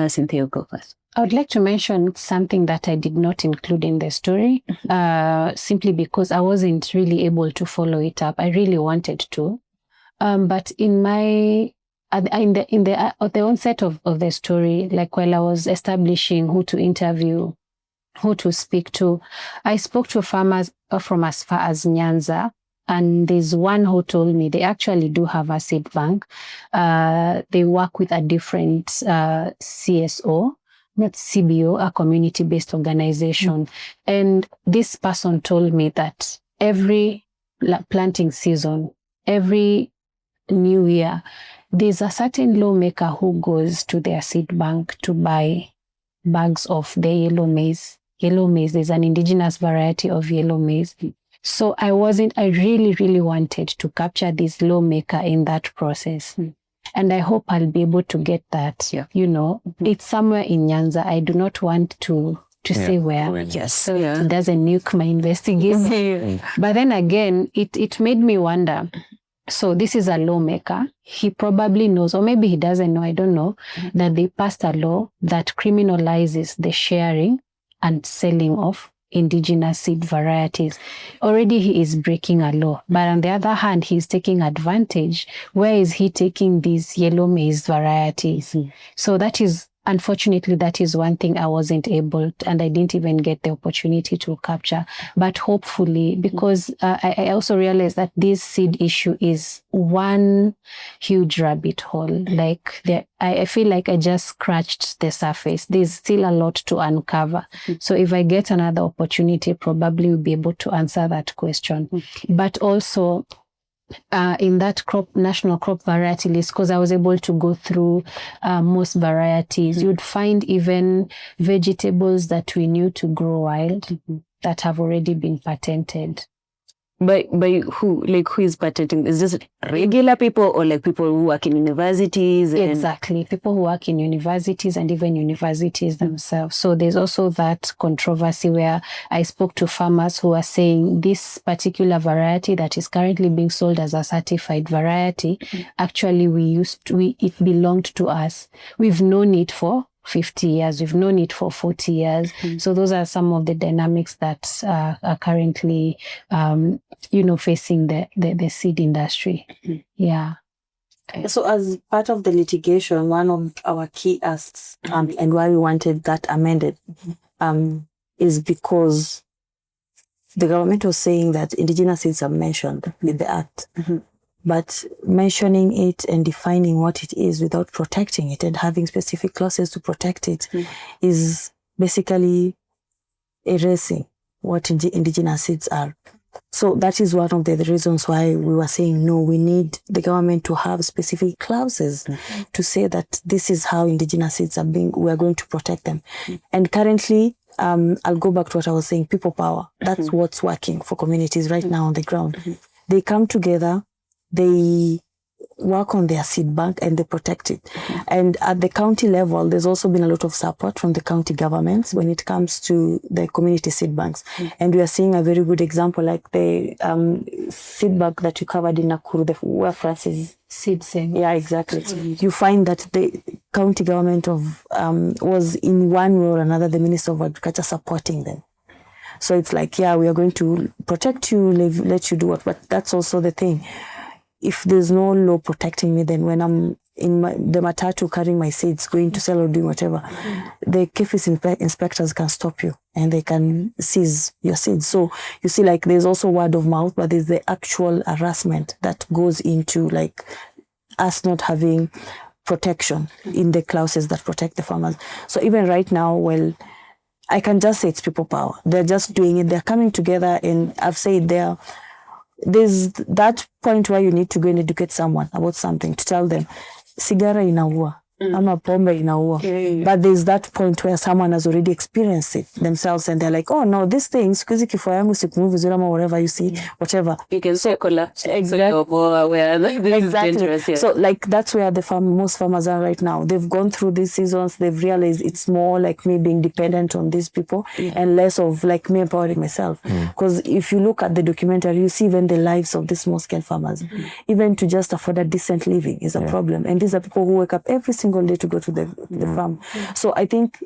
Cynthia, go first. I would like to mention something that I did not include in the story, simply because I wasn't really able to follow it up. I really wanted to, but at the onset of the story, like while I was establishing who to interview, who to speak to, I spoke to farmers from as far as Nyanza, and there's one who told me they actually do have a seed bank. They work with a different CSO, not CBO, a community-based organization. And this person told me that every planting season, every new year, there's a certain lawmaker who goes to their seed bank to buy bags of the yellow maize. Yellow maize, there's an indigenous variety of yellow maize. So I really, really wanted to capture this lawmaker in that process. And I hope I'll be able to get that. It's somewhere in Nyanza. I do not want to say where. Yes. So it doesn't nuke my investigation. But then again, it made me wonder. So this is a lawmaker. He probably knows, or maybe he doesn't know, I don't know, that they passed a law that criminalizes the sharing and selling of indigenous seed varieties. Already he is breaking a law. But on the other hand, he's taking advantage. Where is he taking these yellow maize varieties? So unfortunately, that is one thing I wasn't able to, and I didn't even get the opportunity to capture. But hopefully, because I also realized that this seed issue is one huge rabbit hole. Like, I feel like I just scratched the surface. There's still a lot to uncover. So if I get another opportunity, probably we'll be able to answer that question. But also, in that national crop variety list, because I was able to go through most varieties, you'd find even vegetables that we knew to grow wild that have already been patented. By who? Like, who is patenting? Is this regular people or like people who work in universities? Exactly. People who work in universities and even universities themselves. So there's also that controversy where I spoke to farmers who are saying this particular variety that is currently being sold as a certified variety, actually it belonged to us. We've known it for 50 years. We've known it for 40 years. So those are some of the dynamics that are currently, facing the seed industry. Yeah. So as part of the litigation, one of our key asks and why we wanted that amended is because the government was saying that indigenous seeds are mentioned with the act. But mentioning it and defining what it is without protecting it and having specific clauses to protect it is basically erasing what indigenous seeds are. So that is one of the reasons why we were saying, no, we need the government to have specific clauses to say that this is how indigenous seeds are we are going to protect them. And currently, I'll go back to what I was saying, people power. That's what's working for communities right now on the ground. They come together, they work on their seed bank and they protect it. And at the county level, there's also been a lot of support from the county governments when it comes to the community seed banks. And we are seeing a very good example, like the seed bank that you covered in Nakuru, where Francis Seed saying. Yeah, exactly. You find that the county government of was in one way or another, the Minister of Agriculture supporting them. So it's like, yeah, we are going to protect you, let you do what, but that's also the thing. If there's no law protecting me, then when I'm in the matatu carrying my seeds, going to sell or doing whatever, the KFIS inspectors can stop you and they can seize your seeds. So you see, like, there's also word of mouth, but there's the actual harassment that goes into like us not having protection in the clauses that protect the farmers. So even right now, well, I can just say it's people power. They're just doing it. They're coming together, and I've said there's that point where you need to go and educate someone about something, to tell them sigara inaua ama pombe inaua. But there's that point where someone has already experienced it themselves and they're like, oh no, this thing sikuzi kifua yangu sikumove vizuri ama whatever, you see, whatever. You can say exactly. So you're more aware that this is dangerous. Yeah. So like that's where most farmers are right now. They've gone through these seasons. They've realized it's more like me being dependent on these people and less of like me empowering myself. Because if you look at the documentary, you see even the lives of these small-scale farmers. Even to just afford a decent living is a problem. And these are people who wake up every single day to go to the farm. So I think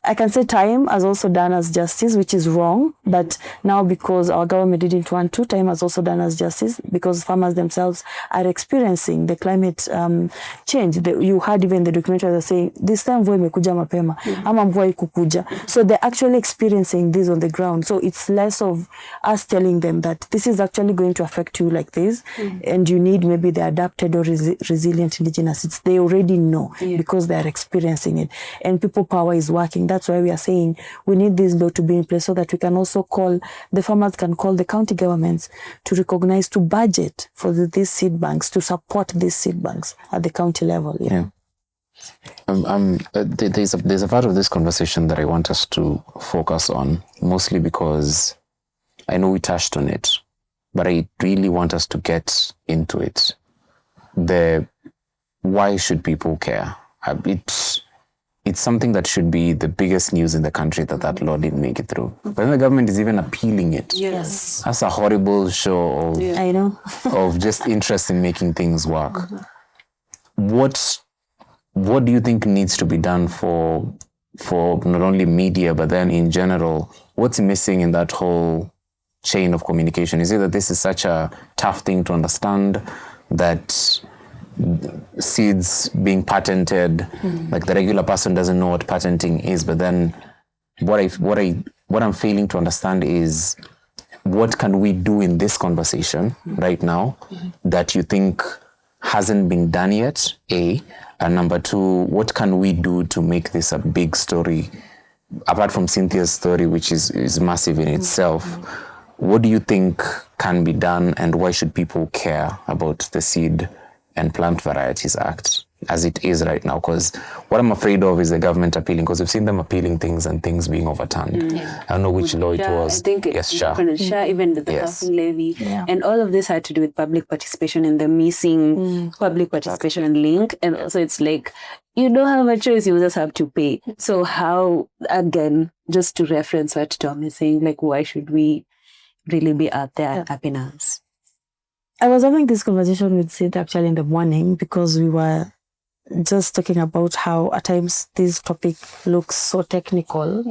I can say time has also done us justice, which is wrong. But now because our government didn't want to, time has also done us justice because farmers themselves are experiencing the climate change. You heard even the documentary saying, this time mvua imekuja mapema, ama mvua ikukuja. So they're actually experiencing this on the ground. So it's less of us telling them that this is actually going to affect you like this, and you need maybe the adapted or resilient indigenous. They already know because they're experiencing it. And people power is working. That's why we are saying we need this law to be in place so that we can also the farmers can call the county governments to recognize, to budget for these seed banks, to support these seed banks at the county level. There's a part of this conversation that I want us to focus on, mostly because I know we touched on it, but I really want us to get into it. Why should people care? It's something that should be the biggest news in the country that law didn't make it through. But then the government is even appealing it. Yes. That's a horrible show of, I know. of just interest in making things work. What do you think needs to be done for not only media, but then in general? What's missing in that whole chain of communication? Is it that this is such a tough thing to understand, that seeds being patented, like the regular person doesn't know what patenting is, but then what I'm failing to understand is what can we do in this conversation right now that you think hasn't been done yet, A, and number two, what can we do to make this a big story, apart from Cynthia's story, which is massive in itself? What do you think can be done, and why should people care about the Seed and Plant Varieties Act as it is right now? Because what I'm afraid of is the government appealing, because we've seen them appealing things and things being overturned. I don't know which law it was. I think even the housing levy. And all of this had to do with public participation and the missing public participation link. And also it's like, you don't have a choice, you just have to pay. So how, again, just to reference what Tom is saying, like, why should we really be out there up in arms? I was having this conversation with Sid actually in the morning, because we were just talking about how at times this topic looks so technical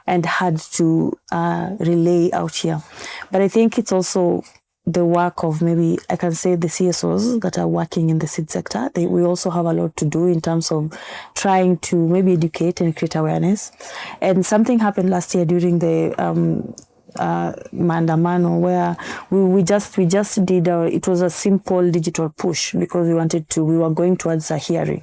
and hard to relay out here. But I think it's also the work of, maybe I can say, the CSOs that are working in the seed sector. We also have a lot to do in terms of trying to maybe educate and create awareness. And something happened last year during the maandamano where we just did it was a simple digital push because we were going towards a hearing,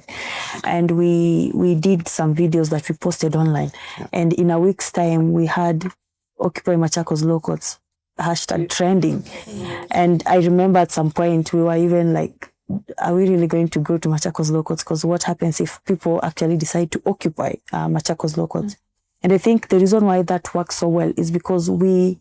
and we did some videos that we posted online, and in a week's time we had Occupy Machakos Locals hashtag trending, and I remember at some point we were even like, are we really going to go to Machakos Locals? Because what happens if people actually decide to occupy Machakos Locals? And I think the reason why that works so well is because we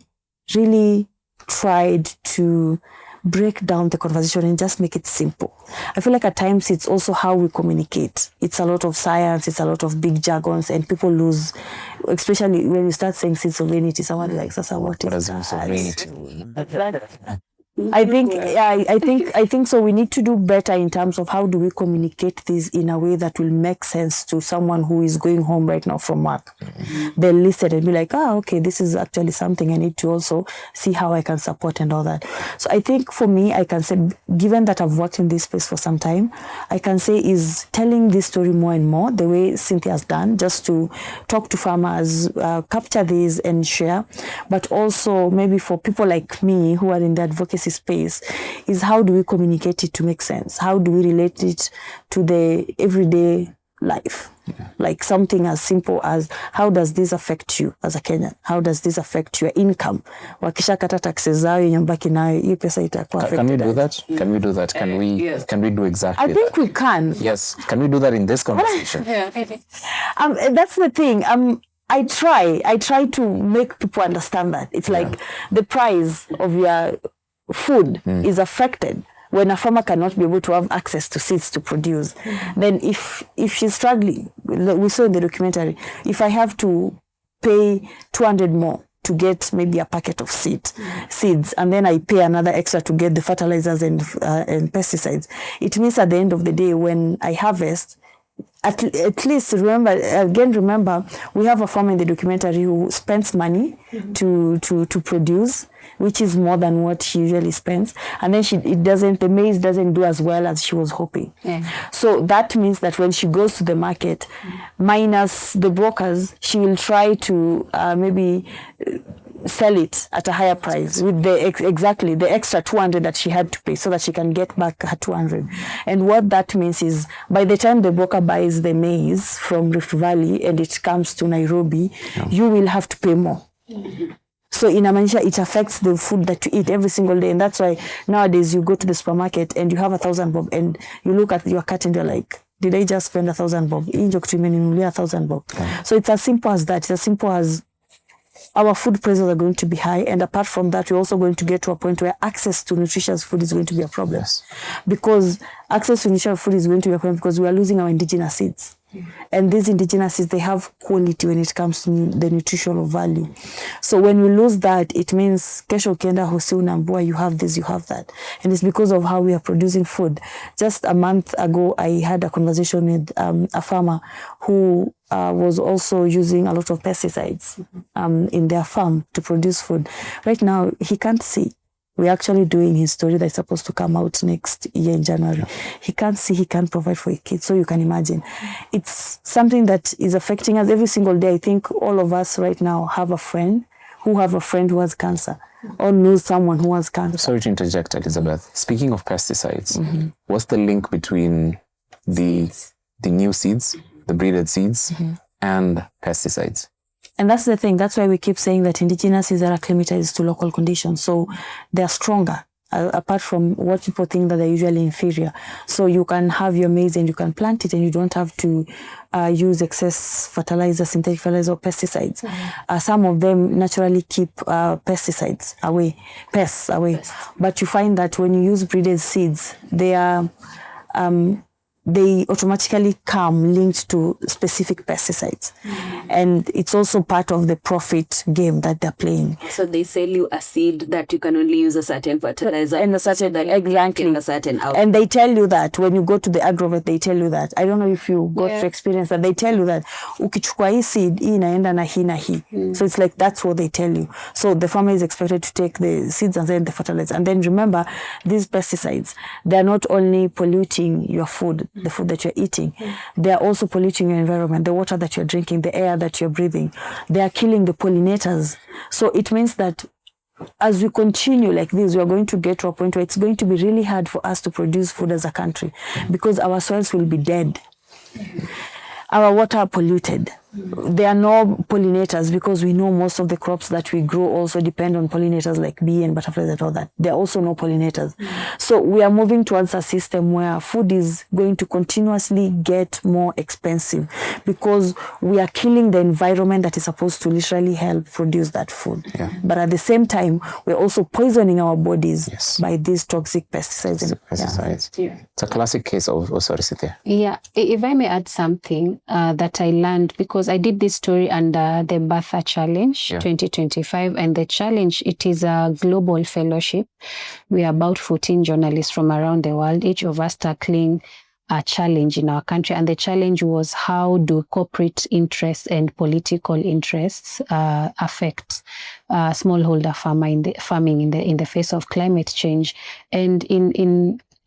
really tried to break down the conversation and just make it simple. I feel like at times it's also how we communicate. It's a lot of science, it's a lot of big jargons, and people lose, especially when you start saying sovereignty, someone is like, Sasa, what is that? Sovereignty? I think so. We need to do better in terms of how do we communicate this in a way that will make sense to someone who is going home right now from work. They'll listen and be like, okay, this is actually something I need to also see how I can support and all that. So I think for me, I can say, given that I've worked in this space for some time, I can say is telling this story more and more, the way Cynthia has done, just to talk to farmers, capture these and share, but also maybe for people like me who are in the advocacy space, is how do we communicate it to make sense? How do we relate it to the everyday life? Like something as simple as, how does this affect you as a Kenyan? How does this affect your income? Wakishakata taxes zao yenye mbaki nayo, hii pesa itakuwa affected. Can we do that? Can we do that? Can we do exactly I think that? we can. Yes. Can we do that in this conversation? That's the thing. I try to make people understand that. It's like the price of your food is affected when a farmer cannot be able to have access to seeds to produce. Then if she's struggling, we saw in the documentary, if I have to pay 200 more to get maybe a packet of seeds, and then I pay another extra to get the fertilizers and pesticides, it means at the end of the day, when I harvest, at least remember, we have a farmer in the documentary who spends money to produce, which is more than what she usually spends, and then the maize doesn't do as well as she was hoping. So that means that when she goes to the market, minus the brokers, she will try to maybe sell it at a higher price with the extra 200 that she had to pay, so that she can get back her 200. And what that means is, by the time the broker buys the maize from Rift Valley and it comes to Nairobi, you will have to pay more. So in Amanisha, it affects the food that you eat every single day. And that's why nowadays you go to the supermarket and you have 1,000 bob and you look at your cart and you're like, did I just spend 1,000 bob? 1,000 bob. So it's as simple as that. It's as simple as our food prices are going to be high. And apart from that, we're also going to get to a point where access to nutritious food is going to be a problem. Yes. Because access to nutritious food is going to be a problem because we are losing our indigenous seeds. And these indigenous seeds, they have quality when it comes to the nutritional value. So when we lose that, it means kesho ukienda hosi unaambiwa you have this, you have that. And it's because of how we are producing food. Just a month ago, I had a conversation with a farmer who was also using a lot of pesticides in their farm to produce food. Right now, he can't see. We're actually doing his story that's supposed to come out next year in January. He can't see, he can't provide for his kids. So you can imagine. It's something that is affecting us every single day. I think all of us right now have a friend who has cancer or knows someone who has cancer. Sorry to interject, Elizabeth. Speaking of pesticides, what's the link between the new seeds, the breeded seeds, and pesticides? And that's the thing. That's why we keep saying that indigenous seeds are acclimatized to local conditions. So they're stronger, apart from what people think that they're usually inferior. So you can have your maize and you can plant it and you don't have to use excess fertilizer, synthetic fertilizer or pesticides. Some of them naturally keep pests away. But you find that when you use breeded seeds, they are... they automatically come linked to specific pesticides. And it's also part of the profit game that they're playing. So they sell you a seed that you can only use a certain fertilizer. And a certain, exactly. A certain output. And they tell you that when you go to the agrovet, they tell you that. I don't know if you got to experience that. They tell you that ukichukua hii seed, hii inaenda na hii na hii. So it's like, that's what they tell you. So the farmer is expected to take the seeds and then the fertilizer. And then remember, these pesticides, they're not only polluting your food, the food that you're eating. They are also polluting your environment, the water that you're drinking, the air that you're breathing. They are killing the pollinators. So it means that as we continue like this, we are going to get to a point where it's going to be really hard for us to produce food as a country because our soils will be dead. Our water are polluted. There are no pollinators because we know most of the crops that we grow also depend on pollinators like bee and butterflies and all that. There are also no pollinators. So we are moving towards a system where food is going to continuously get more expensive because we are killing the environment that is supposed to literally help produce that food. Yeah. But at the same time, we're also poisoning our bodies by these toxic pesticides. It's a classic case of, sorry, Cynthia. Yeah, if I may add something that I learned, because I did this story under the Bertha Challenge 2025, and the challenge, it is a global fellowship. We are about 14 journalists from around the world, each of us tackling a challenge in our country. And the challenge was, how do corporate interests and political interests affect smallholder farming in the face of climate change? And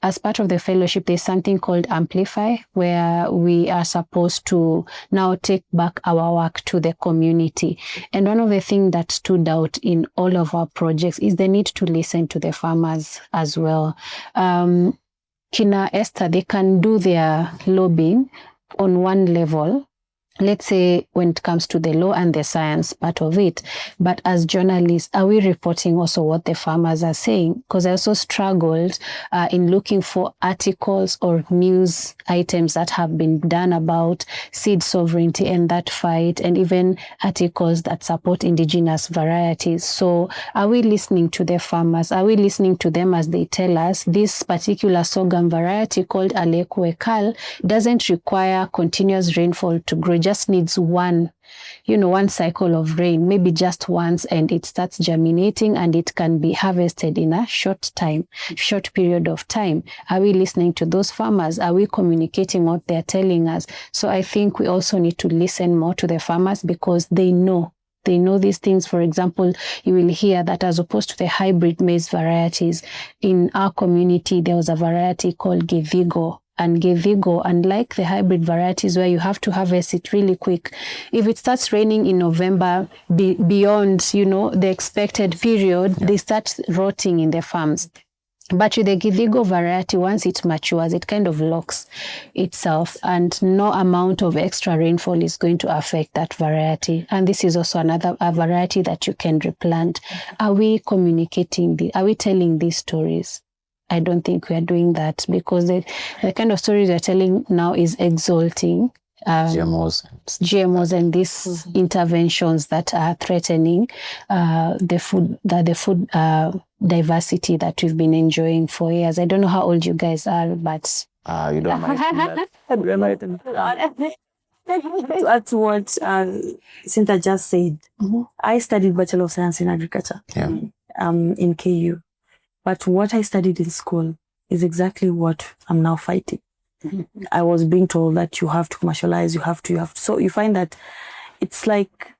as part of the fellowship, there's something called Amplify, where we are supposed to now take back our work to the community. And one of the things that stood out in all of our projects is the need to listen to the farmers as well. Kina Esther, they can do their lobbying on one level, let's say when it comes to the law and the science part of it. But as journalists, are we reporting also what the farmers are saying? Because I also struggled in looking for articles or news items that have been done about seed sovereignty and that fight, and even articles that support indigenous varieties. So are we listening to the farmers? Are we listening to them as they tell us this particular sorghum variety called Alekwe Kal doesn't require continuous rainfall to grow? Just needs one cycle of rain, maybe just once, and it starts germinating and it can be harvested in a short period of time. Are we listening to those farmers? Are we communicating what they're telling us? So I think we also need to listen more to the farmers because they know these things. For example, you will hear that as opposed to the hybrid maize varieties, in our community, there was a variety called Gevigo. And Gevigo, unlike the hybrid varieties where you have to harvest it really quick, if it starts raining in November beyond, the expected period, they start rotting in the farms. But with the Gevigo variety, once it matures, it kind of locks itself, and no amount of extra rainfall is going to affect that variety. And this is also a variety that you can replant. Are we communicating? Are we telling these stories? I don't think we are doing that, because the kind of stories we're telling now is exalting GMOs and these interventions that are threatening the food diversity that we've been enjoying for years. I don't know how old you guys are, but you don't mind. To add to what Cynthia just said, I studied Bachelor of Science in Agriculture in KU. But what I studied in school is exactly what I'm now fighting. I was being told that you have to commercialize, you have to. So you find that it's like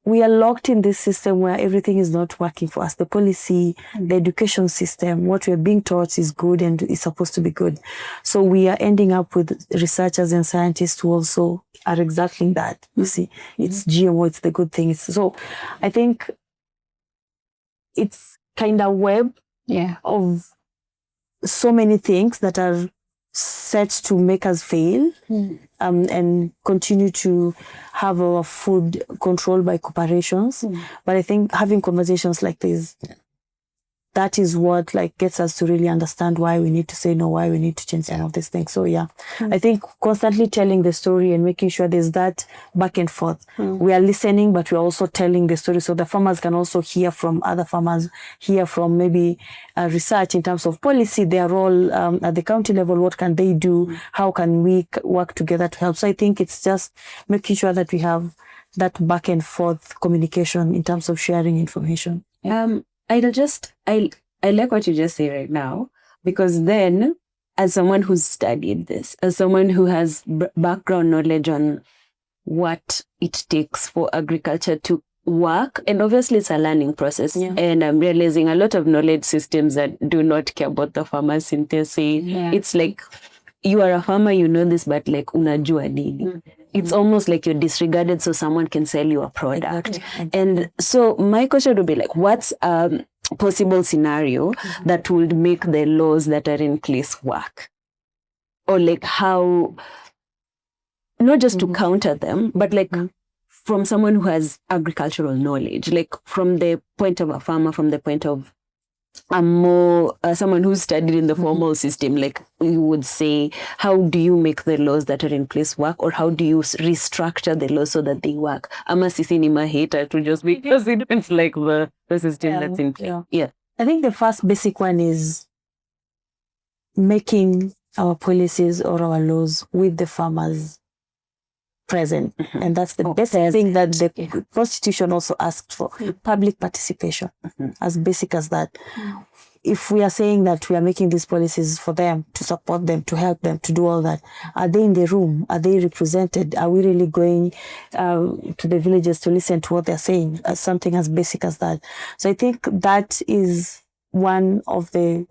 we are locked in this system where everything is not working for us. The policy, the education system, what we're being taught is good and is supposed to be good. So we are ending up with researchers and scientists who also are exactly that. You see, it's GMO, it's the good thing. So I think it's kind of web of so many things that are set to make us fail and continue to have our food controlled by corporations. But I think having conversations like this, that is what gets us to really understand why we need to say no, why we need to change some of these things. So I think constantly telling the story and making sure there's that back and forth. We are listening, but we're also telling the story so the farmers can also hear from other farmers, hear from maybe research in terms of policy, their role at the county level, what can they do, how can we work together to help. So I think it's just making sure that we have that back and forth communication in terms of sharing information. I like what you just say right now, because then as someone who's studied this, as someone who has background knowledge on what it takes for agriculture to work, and obviously it's a learning process, and I'm realizing a lot of knowledge systems that do not care about the farmers, Cynthia say, it's like you are a farmer, you know this, but like unajua nini. It's almost like you're disregarded so someone can sell you a product. Exactly. And so my question would be like, what's a possible scenario that would make the laws that are in place work? Or like how, not just to counter them, but like from someone who has agricultural knowledge, like from the point of a farmer, from the point of someone who's studied in the formal system, like you would say, how do you make the laws that are in place work, or how do you restructure the laws so that they work? Ama sisi ni mahita to just because it depends like the system that's in place. Yeah. I think the first basic one is making our policies or our laws with the farmers present. And that's the best thing that the Constitution also asked for, public participation, as basic as that. If we are saying that we are making these policies for them, to support them, to help them, to do all that, are they in the room? Are they represented? Are we really going to the villages to listen to what they're saying? As something as basic as that. So I think that is one of the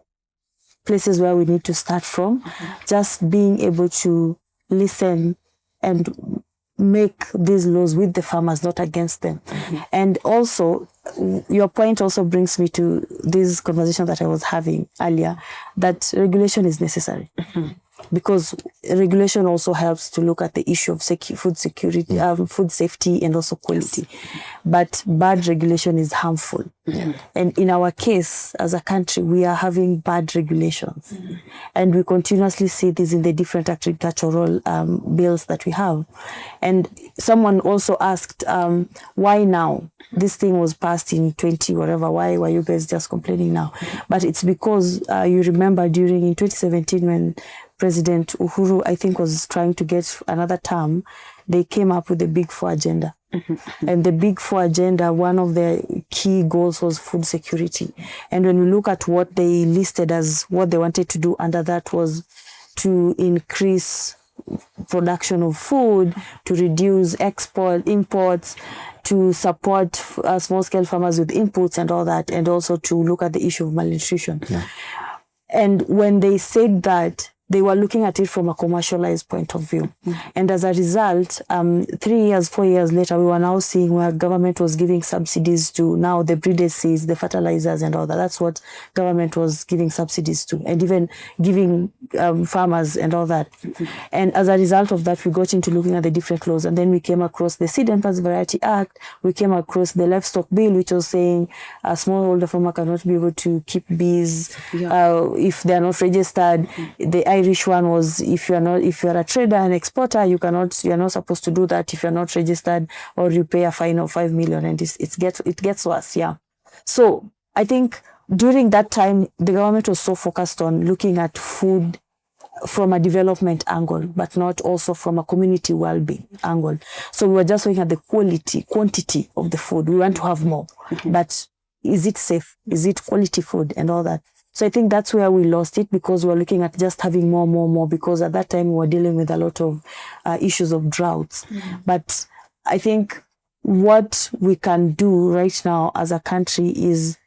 places where we need to start from, just being able to listen and make these laws with the farmers, not against them. And also, your point also brings me to this conversation that I was having earlier, that regulation is necessary. Because regulation also helps to look at the issue of food security, food safety, and also quality. But bad regulation is harmful. And in our case, as a country, we are having bad regulations. And we continuously see this in the different agricultural bills that we have. And someone also asked, why now? This thing was passed in 20 whatever. Why were you guys just complaining now? But it's because you remember in 2017 when President Uhuru, I think, was trying to get another term, they came up with the Big Four agenda. And the Big Four agenda, one of the key goals was food security. And when we look at what they listed as what they wanted to do under that was to increase production of food, to reduce imports, to support small-scale farmers with inputs and all that, and also to look at the issue of malnutrition. And when they said that, they were looking at it from a commercialized point of view. And as a result, 4 years later, we were now seeing where government was giving subsidies to now the breeded seeds, the fertilizers and all that. That's what government was giving subsidies to, and even giving farmers and all that. And as a result of that, we got into looking at the different laws. And then we came across the Seed and Plants Variety Act. We came across the Livestock Bill, which was saying a smallholder farmer cannot be able to keep bees if they are not registered. The Irish one was if you are a trader and exporter, you're not supposed to do that if you're not registered, or you pay a fine of 5 million, and it gets worse. So I think during that time the government was so focused on looking at food from a development angle, but not also from a community well-being angle. So we were just looking at the quantity of the food. We want to have more, but is it safe? Is it quality food and all that? So I think that's where we lost it, because we're looking at just having more, because at that time we were dealing with a lot of issues of droughts. But I think what we can do right now as a country is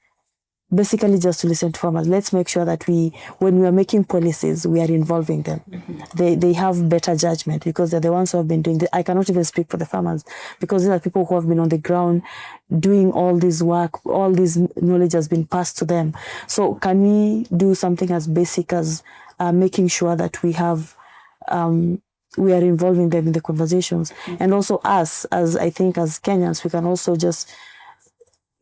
basically just to listen to farmers. Let's make sure that when we are making policies, we are involving them. They have better judgment, because they're the ones who have been doing I cannot even speak for the farmers, because these are people who have been on the ground doing all this work. All this knowledge has been passed to them. So can we do something as basic as making sure that we are involving them in the conversations? And also us, as Kenyans, we can also just,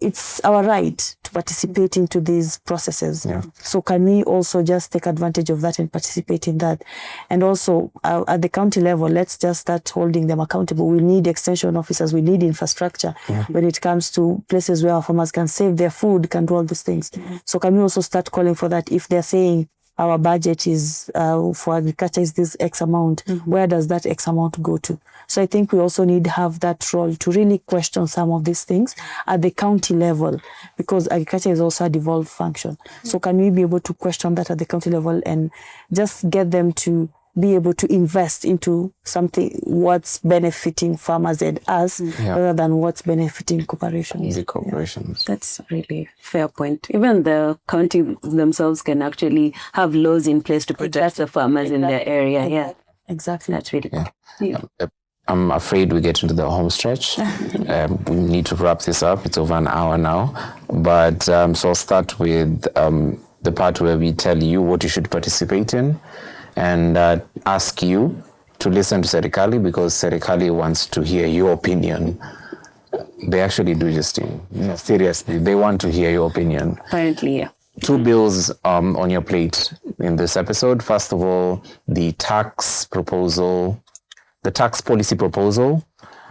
it's our right to participate into these processes. So can we also just take advantage of that and participate in that? And also at the county level, let's just start holding them accountable. We need extension officers. We need infrastructure when it comes to places where our farmers can save their food, can do all these things. So can we also start calling for that? If they're saying our budget is for agriculture is this X amount, where does that X amount go to? So I think we also need to have that role to really question some of these things at the county level, because agriculture is also a devolved function. So can we be able to question that at the county level and just get them to be able to invest into something what's benefiting farmers and us rather than what's benefiting corporations. The corporations. That's really fair point. Even the county themselves can actually have laws in place to protect the farmers in their area. Yeah, Exactly. that's really cool. I'm afraid we get into the home stretch. We need to wrap this up. It's over an hour now. But so I'll start with the part where we tell you what you should participate in and ask you to listen to Serikali, because Serikali wants to hear your opinion. They actually do, Justine. Seriously, they want to hear your opinion. Apparently, yeah. 2 bills on your plate in this episode. First of all, the tax policy proposal.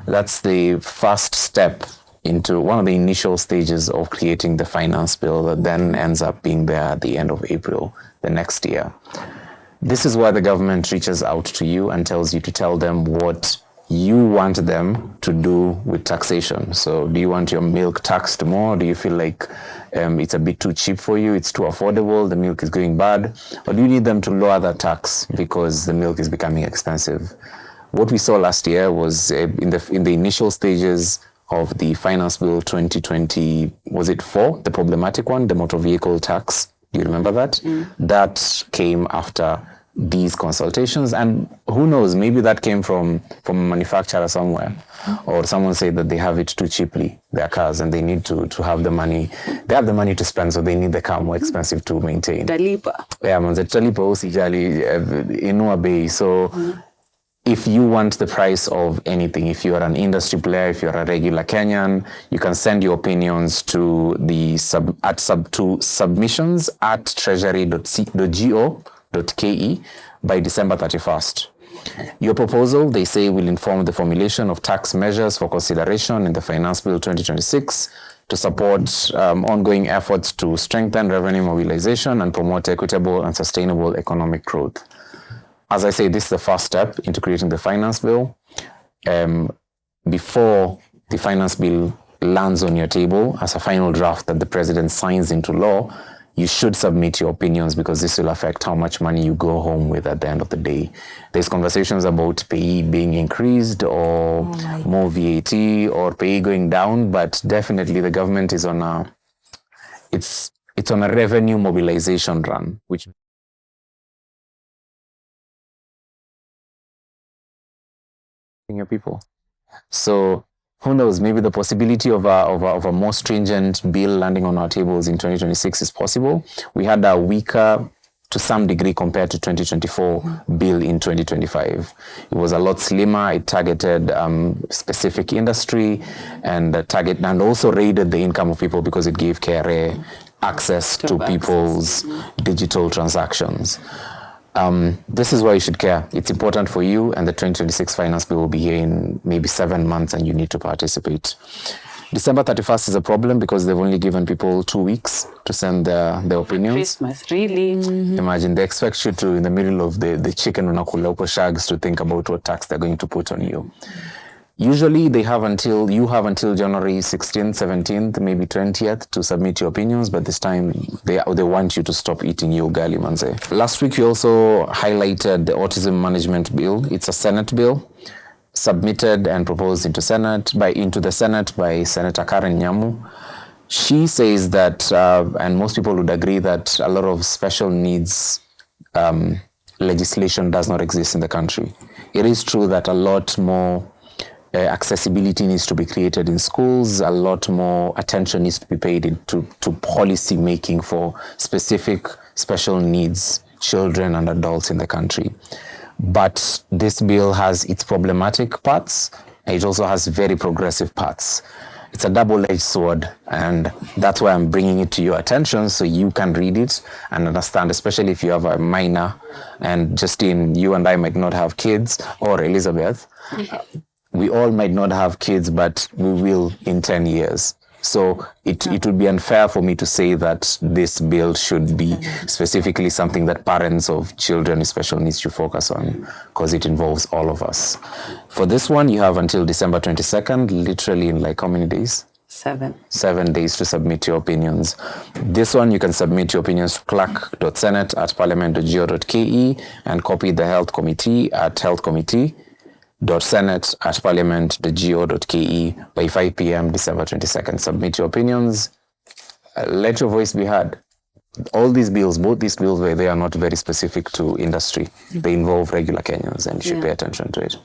That's the first step into one of the initial stages of creating the finance bill that then ends up being there at the end of April the next year. This is where the government reaches out to you and tells you to tell them what you want them to do with taxation. So do you want your milk taxed more? Do you feel like it's a bit too cheap for you? It's too affordable? The milk is going bad? Or do you need them to lower that tax because the milk is becoming expensive? What we saw last year was in the initial stages of the Finance Bill 2020, was it 4, the problematic one, the motor vehicle tax? Do you remember that? That came after these consultations, and who knows, maybe that came from a manufacturer somewhere, or someone said that they have it too cheaply, their cars, and they need to have the money. They have the money to spend, so they need the car more expensive to maintain. Dalipa. Yeah, manze, talipa usijali inua bei. So if you want the price of anything, if you are an industry player, if you're a regular Kenyan, you can send your opinions to the submissions at treasury.go.ke by December 31st. Your proposal, they say, will inform the formulation of tax measures for consideration in the Finance Bill 2026 to support ongoing efforts to strengthen revenue mobilization and promote equitable and sustainable economic growth. As I say, this is the first step into creating the finance bill. Before the finance bill lands on your table as a final draft that the president signs into law, you should submit your opinions, because this will affect how much money you go home with at the end of the day. There's conversations about pay being increased or more VAT or pay going down, but definitely the government is on a revenue mobilization run, which your people. So who knows, maybe the possibility of a more stringent bill landing on our tables in 2026 is possible. We had a weaker, to some degree, compared to 2024 bill in 2025. It was a lot slimmer. It targeted specific industry and also raided the income of people, because it gave KRA access to people's digital transactions. This is why you should care. It's important for you, and the 2026 finance bill will be here in maybe 7 months, and you need to participate. December 31st is a problem because they've only given people 2 weeks to send their opinions. Christmas, really? Imagine, they expect you to, in the middle of the chicken unakula uko shags, to think about what tax they're going to put on you. Usually you have until January 16th, 17th, maybe 20th to submit your opinions, but this time they want you to stop eating your ugali, manze. Last week we also highlighted the autism management bill. It's a Senate bill submitted and proposed into the Senate by Senator Karen Nyamu. She says that, and most people would agree, that a lot of special needs legislation does not exist in the country. It is true that a lot more accessibility needs to be created in schools. A lot more attention needs to be paid to policy making for specific special needs children and adults in the country. But this bill has its problematic parts, and it also has very progressive parts. It's a double-edged sword, and that's why I'm bringing it to your attention so you can read it and understand, especially if you have a minor. And Justine, you and I might not have kids, or Elizabeth. We all might not have kids, but we will in 10 years. So it would be unfair for me to say that this bill should be specifically something that parents of children with special needs should focus on, because it involves all of us. For this one, you have until December 22nd, literally in like how many days? 7 days to submit your opinions. This one, you can submit your opinions to clerk.senate@parliament.go.ke and copy the health committee at healthcommittee.senate@parliament.go.ke by 5 p.m. December 22nd. Submit your opinions. Let your voice be heard. All these bills, both these bills, they are not very specific to industry. They involve regular Kenyans, and you should pay attention to it.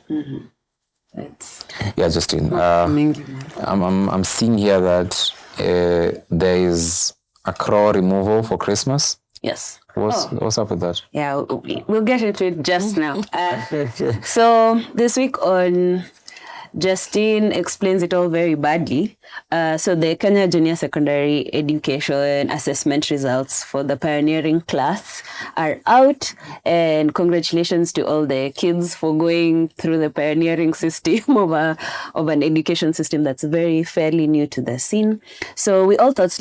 Yeah, Justine. I'm seeing here that there is a crow removal for Christmas. Yes. What's up with that? Yeah, we'll get into it just now. So this week on Justine explains it all very badly. So the Kenya Junior Secondary Education assessment results for the pioneering class are out, and congratulations to all the kids for going through the pioneering system of an education system that's very fairly new to the scene. So we all thought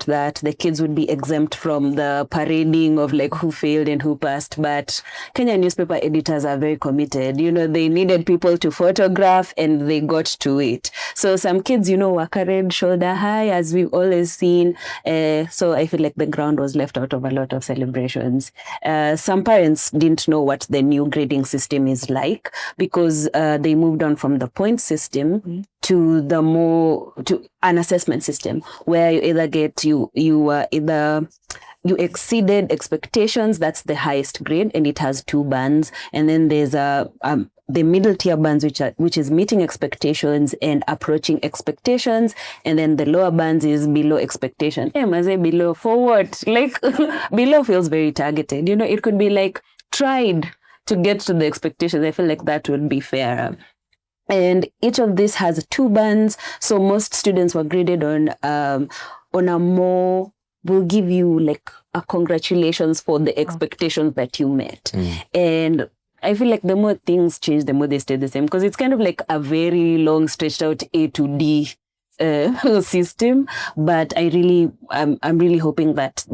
that the kids would be exempt from the parading of like who failed and who passed, but Kenya newspaper editors are very committed. You know, they needed people to photograph and they got to it. So some kids, you know, were carried shoulder high, as we've always seen. So I feel like the ground was left out of a lot of celebrations. Some parents didn't know what the new grading system is like because they moved on from the point system to an assessment system where you either get you exceeded expectations, that's the highest grade, and it has 2 bands, and then there's the middle tier bands which is meeting expectations and approaching expectations, and then the lower bands is below expectation. I say below for what? Like below feels very targeted. You know, it could be like tried to get to the expectations. I feel like that would be fairer. And each of these has 2 bands, so most students were graded on a more, will give you like a congratulations for the expectations that you met. And I feel like the more things change, the more they stay the same, because it's kind of like a very long stretched out A to D system. But I'm really hoping that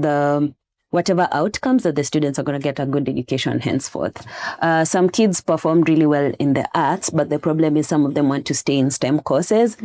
whatever outcomes, that the students are going to get a good education henceforth. Some kids performed really well in the arts, but the problem is some of them want to stay in STEM courses.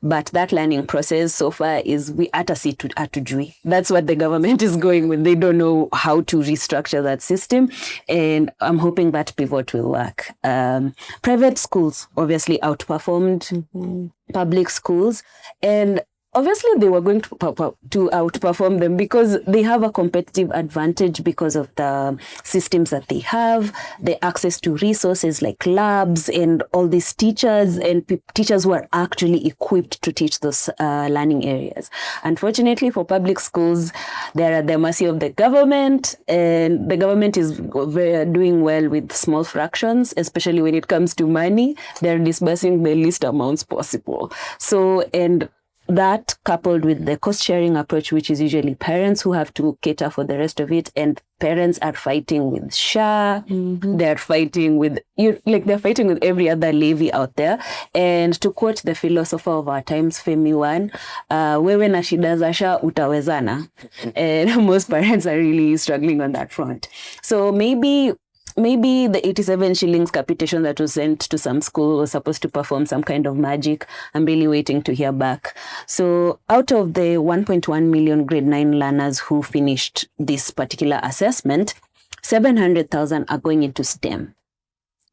But that learning process so far is we atujui. That's what the government is going with. They don't know how to restructure that system. And I'm hoping that pivot will work. Private schools obviously outperformed public schools. And obviously, they were going to outperform them because they have a competitive advantage because of the systems that they have, the access to resources like labs and all these teachers and teachers who are actually equipped to teach those learning areas. Unfortunately, for public schools, they're at the mercy of the government, and the government is doing well with small fractions, especially when it comes to money. They're disbursing the least amounts possible. So, and that coupled with the cost sharing approach, which is usually parents who have to cater for the rest of it, and parents are fighting with SHA, they're fighting with every other levy out there. And to quote the philosopher of our times, Femi Wan, wewe na shida za SHA utawezana. And most parents are really struggling on that front. So maybe the 87 shillings capitation that was sent to some school was supposed to perform some kind of magic. I'm really waiting to hear back. So out of the 1.1 million grade 9 learners who finished this particular assessment, 700,000 are going into STEM.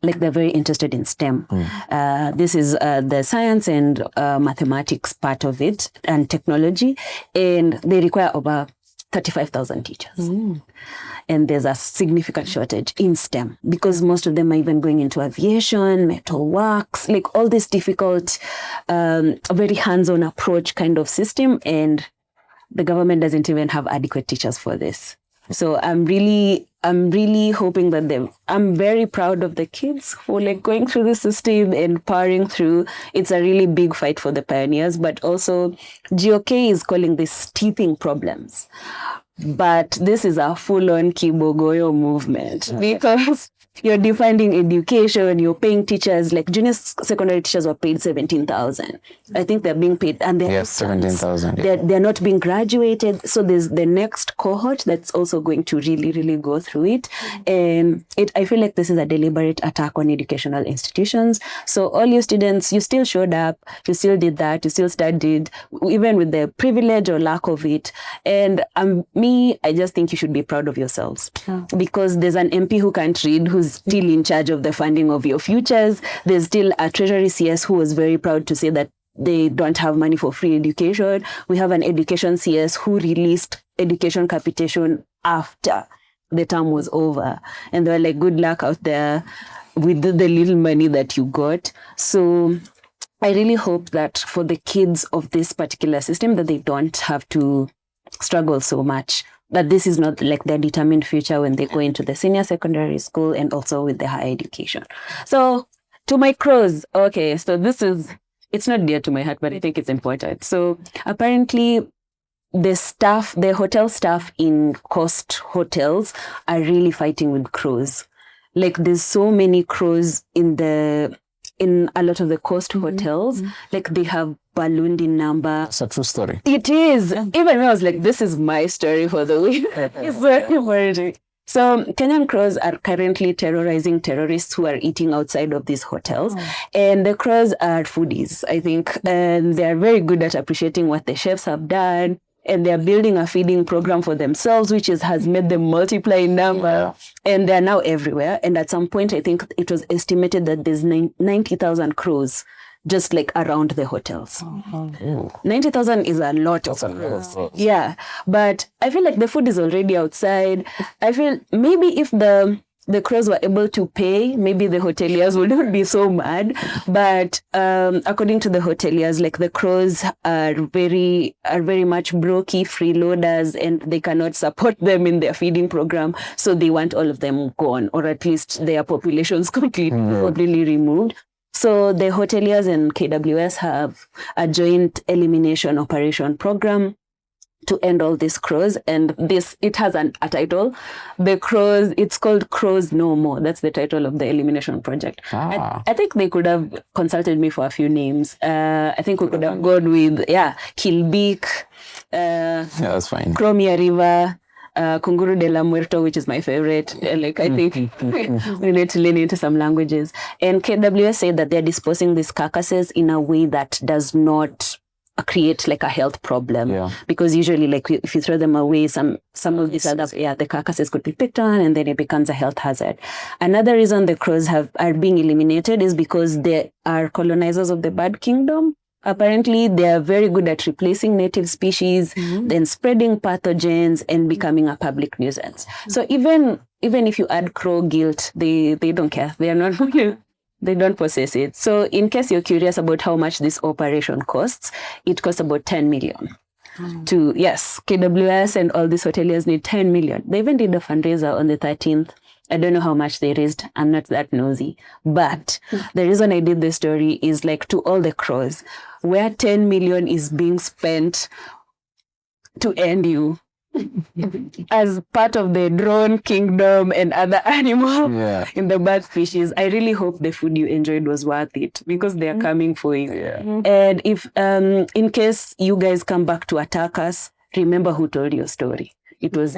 Like they're very interested in STEM. This is the science and mathematics part of it, and technology. And they require over 35,000 teachers. And there's a significant shortage in STEM because most of them are even going into aviation, metalworks, like all this difficult, very hands-on approach kind of system. And the government doesn't even have adequate teachers for this. So I'm really hoping that I'm very proud of the kids who like going through the system and powering through. It's a really big fight for the pioneers, but also GOK is calling this teething problems. but this is a full-on Kibogoyo movement because you're defunding education, you're paying teachers, like junior secondary teachers were paid 17,000. I think they're being paid, and they're 17,000. they're not being graduated. So there's the next cohort that's also going to really, really go through it. And I feel like this is a deliberate attack on educational institutions. So all you students, you still showed up, you still did that, you still studied, even with the privilege or lack of it. And I just think you should be proud of yourselves because there's an MP who can't read, who's still in charge of the funding of your futures. There's still a Treasury CS who was very proud to say that they don't have money for free education. We have an education CS who released education capitation after the term was over. And they were like, good luck out there with the little money that you got. So I really hope that for the kids of this particular system, that they don't have to struggle so much, that this is not like their determined future when they go into the senior secondary school and also with the higher education. So to my crows, okay, so it's not dear to my heart, but I think it's important. So apparently the hotel staff in coast hotels are really fighting with crows. Like there's so many crows in a lot of the coast hotels, like they have ballooned in number. It's a true story. It is. Even when I was like, this is my story for the week. It's very important. So Kenyan crows are currently terrorizing terrorists who are eating outside of these hotels. And the crows are foodies, I think. And they are very good at appreciating what the chefs have done. And they're building a feeding program for themselves, which has made them multiply in number. And they're now everywhere. And at some point, I think it was estimated that there's 90,000 crows just like around the hotels. 90,000 is a lot of crows. Yeah. But I feel like the food is already outside. I feel maybe if the crows were able to pay, maybe the hoteliers would not be so mad. But according to the hoteliers, like the crows are very much brokey freeloaders, and they cannot support them in their feeding program. So they want all of them gone, or at least their populations completely removed. So the hoteliers and KWS have a joint elimination operation program to end all these crows. And it has a title. The crows, it's called Crows No More. That's the title of the elimination project. I think they could have consulted me for a few names. I think we could have gone with, Kilbeak. That's fine. Cromia River. Kunguru de la Muerto, which is my favorite. I think we need to lean into some languages. And KWS said that they're disposing these carcasses in a way that does not create like a health problem. Because usually, like if you throw them away, some of these other the carcasses could be picked on, and then it becomes a health hazard. Another reason the crows are being eliminated is because they are colonizers of the bird kingdom. Apparently, they are very good at replacing native species, then spreading pathogens and becoming a public nuisance. So even if you add crow guilt, they don't care. They are not they don't possess it. So in case you're curious about how much this operation costs, it costs about 10 million. KWS and all these hoteliers need 10 million. They even did a fundraiser on the 13th. I don't know how much they raised. I'm not that nosy. But the reason I did this story is like to all the crows, where 10 million is being spent to end you as part of the drone kingdom and other animals in the bird species. I really hope the food you enjoyed was worth it, because they are coming for you. And if in case you guys come back to attack us, remember who told your story. It was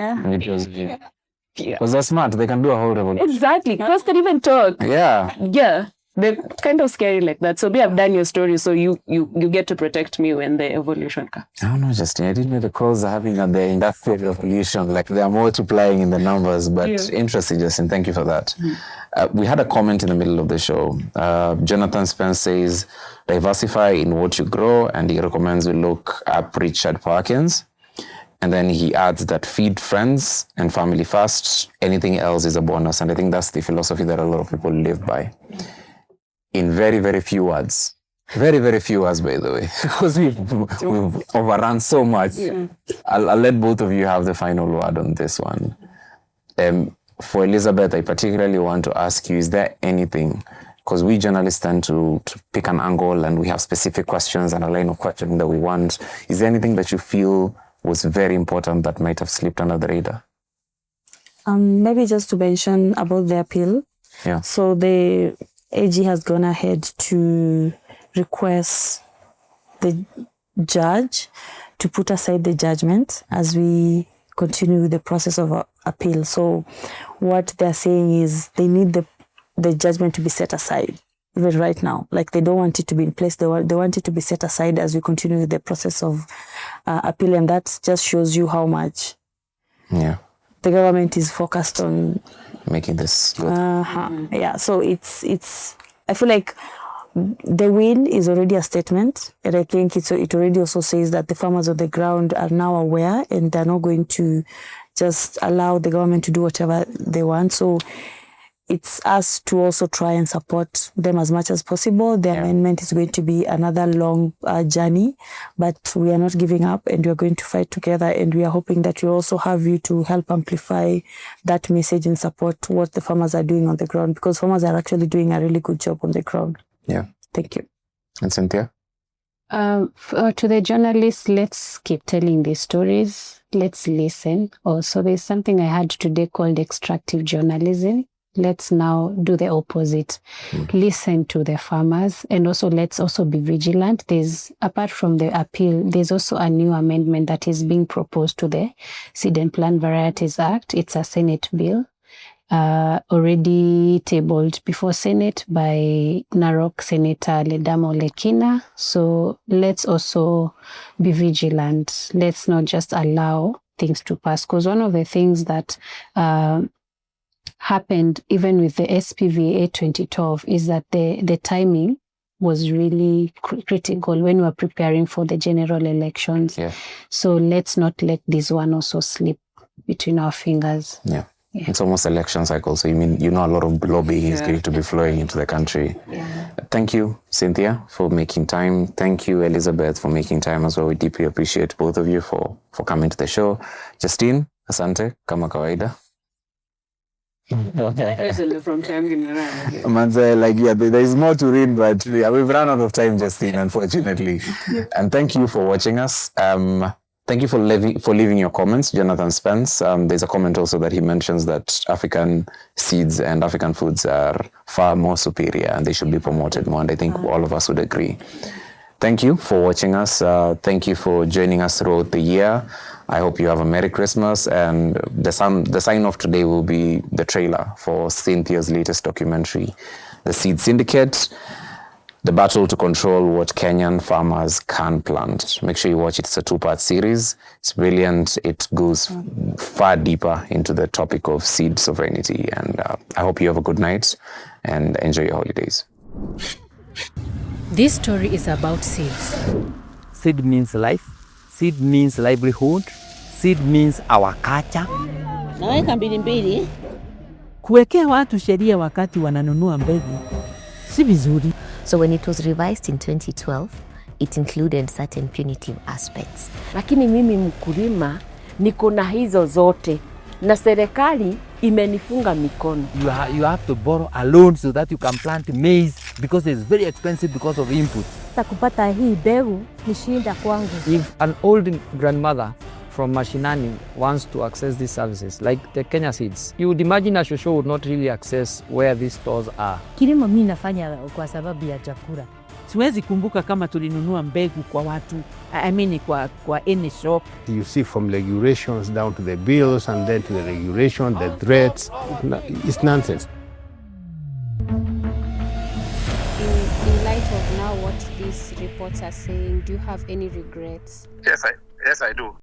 because they're smart. They can do a whole revolution. Exactly. Crows can even talk. Yeah. They're kind of scary like that. So we have done your story, so you get to protect me when the evolution comes. I don't know, Justin. I didn't know the crows are having the industrial revolution. Like they are multiplying in the numbers. But interesting, Justin. Thank you for that. We had a comment in the middle of the show. Jonathan Spence says, diversify in what you grow, and he recommends we look up Richard Parkins. And then he adds that feed friends and family first. Anything else is a bonus. And I think that's the philosophy that a lot of people live by. In very, very few words. Very, very few words, by the way. Because we've overrun so much. I'll let both of you have the final word on this one. For Elizabeth, I particularly want to ask you, is there anything, because we journalists tend to pick an angle and we have specific questions and a line of questioning that we want. Is there anything that you feel was very important that might have slipped under the radar? Maybe just to mention about the appeal. Yeah. So the AG has gone ahead to request the judge to put aside the judgment as we continue the process of appeal. So what they're saying is they need the judgment to be set aside even right now. Like they don't want it to be in place. They want it to be set aside as we continue with the process of appeal. And that just shows you how much the government is focused on making this good. Yeah, so it's I feel like the win is already a statement, and I think it already also says that the farmers on the ground are now aware and they're not going to just allow the government to do whatever they want. So it's us to also try and support them as much as possible. The amendment is going to be another long journey, but we are not giving up and we are going to fight together, and we are hoping that we also have you to help amplify that message and support what the farmers are doing on the ground, because farmers are actually doing a really good job on the ground. Yeah. Thank you. And Cynthia? To the journalists, let's keep telling these stories. Let's listen. Also, there's something I had today called extractive journalism. Let's now do the opposite. Listen to the farmers, and also let's also be vigilant. There's, apart from the appeal, there's also a new amendment that is being proposed to the Seed and Plant Varieties Act. It's a Senate bill. Already tabled before Senate by Narok Senator Ledamo Lekina. So let's also be vigilant. Let's not just allow things to pass. Because one of the things that happened even with the SPVA 2012 is that the timing was really critical when we were preparing for the general elections. Yeah. So let's not let this one also slip between our fingers. Yeah. It's almost election cycle, so a lot of lobbying is going to be flowing into the country. Yeah. Thank you, Cynthia, for making time. Thank you, Elizabeth, for making time as well. We deeply appreciate both of you for coming to the show. Justine, asante, kama kawaida. There is more to read, but we've run out of time, Justine, unfortunately. And thank you for watching us. Thank you for leaving your comments, Jonathan Spence. There's a comment also that he mentions that African seeds and African foods are far more superior and they should be promoted more. And I think all of us would agree. Thank you for watching us. Thank you for joining us throughout the year. I hope you have a Merry Christmas. And the sign-off today will be the trailer for Cynthia's latest documentary, The Seed Syndicate, the battle to control what Kenyan farmers can plant. Make sure you watch it. It's a 2-part series. It's brilliant. It goes far deeper into the topic of seed sovereignty. And I hope you have a good night and enjoy your holidays. This story is about seeds. Seed means life. Seed means livelihood. Seed means our culture. Naweka mbili. Kuwekea watu sheria wakati wananunua mbegu si vizuri. So when it was revised in 2012, it included certain punitive aspects. Lakini mimi mkulima niko na hizo zote na serikali imenifunga mikono. You have to borrow a loan so that you can plant maize because it's very expensive because of input. Kupata hii mbegu ni shinda kwangu. If an old grandmother from Mashinani wants to access these services, like the Kenya seeds, you would imagine a shosho would not really access where these stores are. Kilimo mimi nafanya kwa sababu ya chakula. Siwezi kumbuka kama tulinunua mbegu kwa watu, kwa any shop. You see from regulations down to the bills and then to the regulation, the threats, it's nonsense. In light of now what these reports are saying, do you have any regrets? Yes, I do.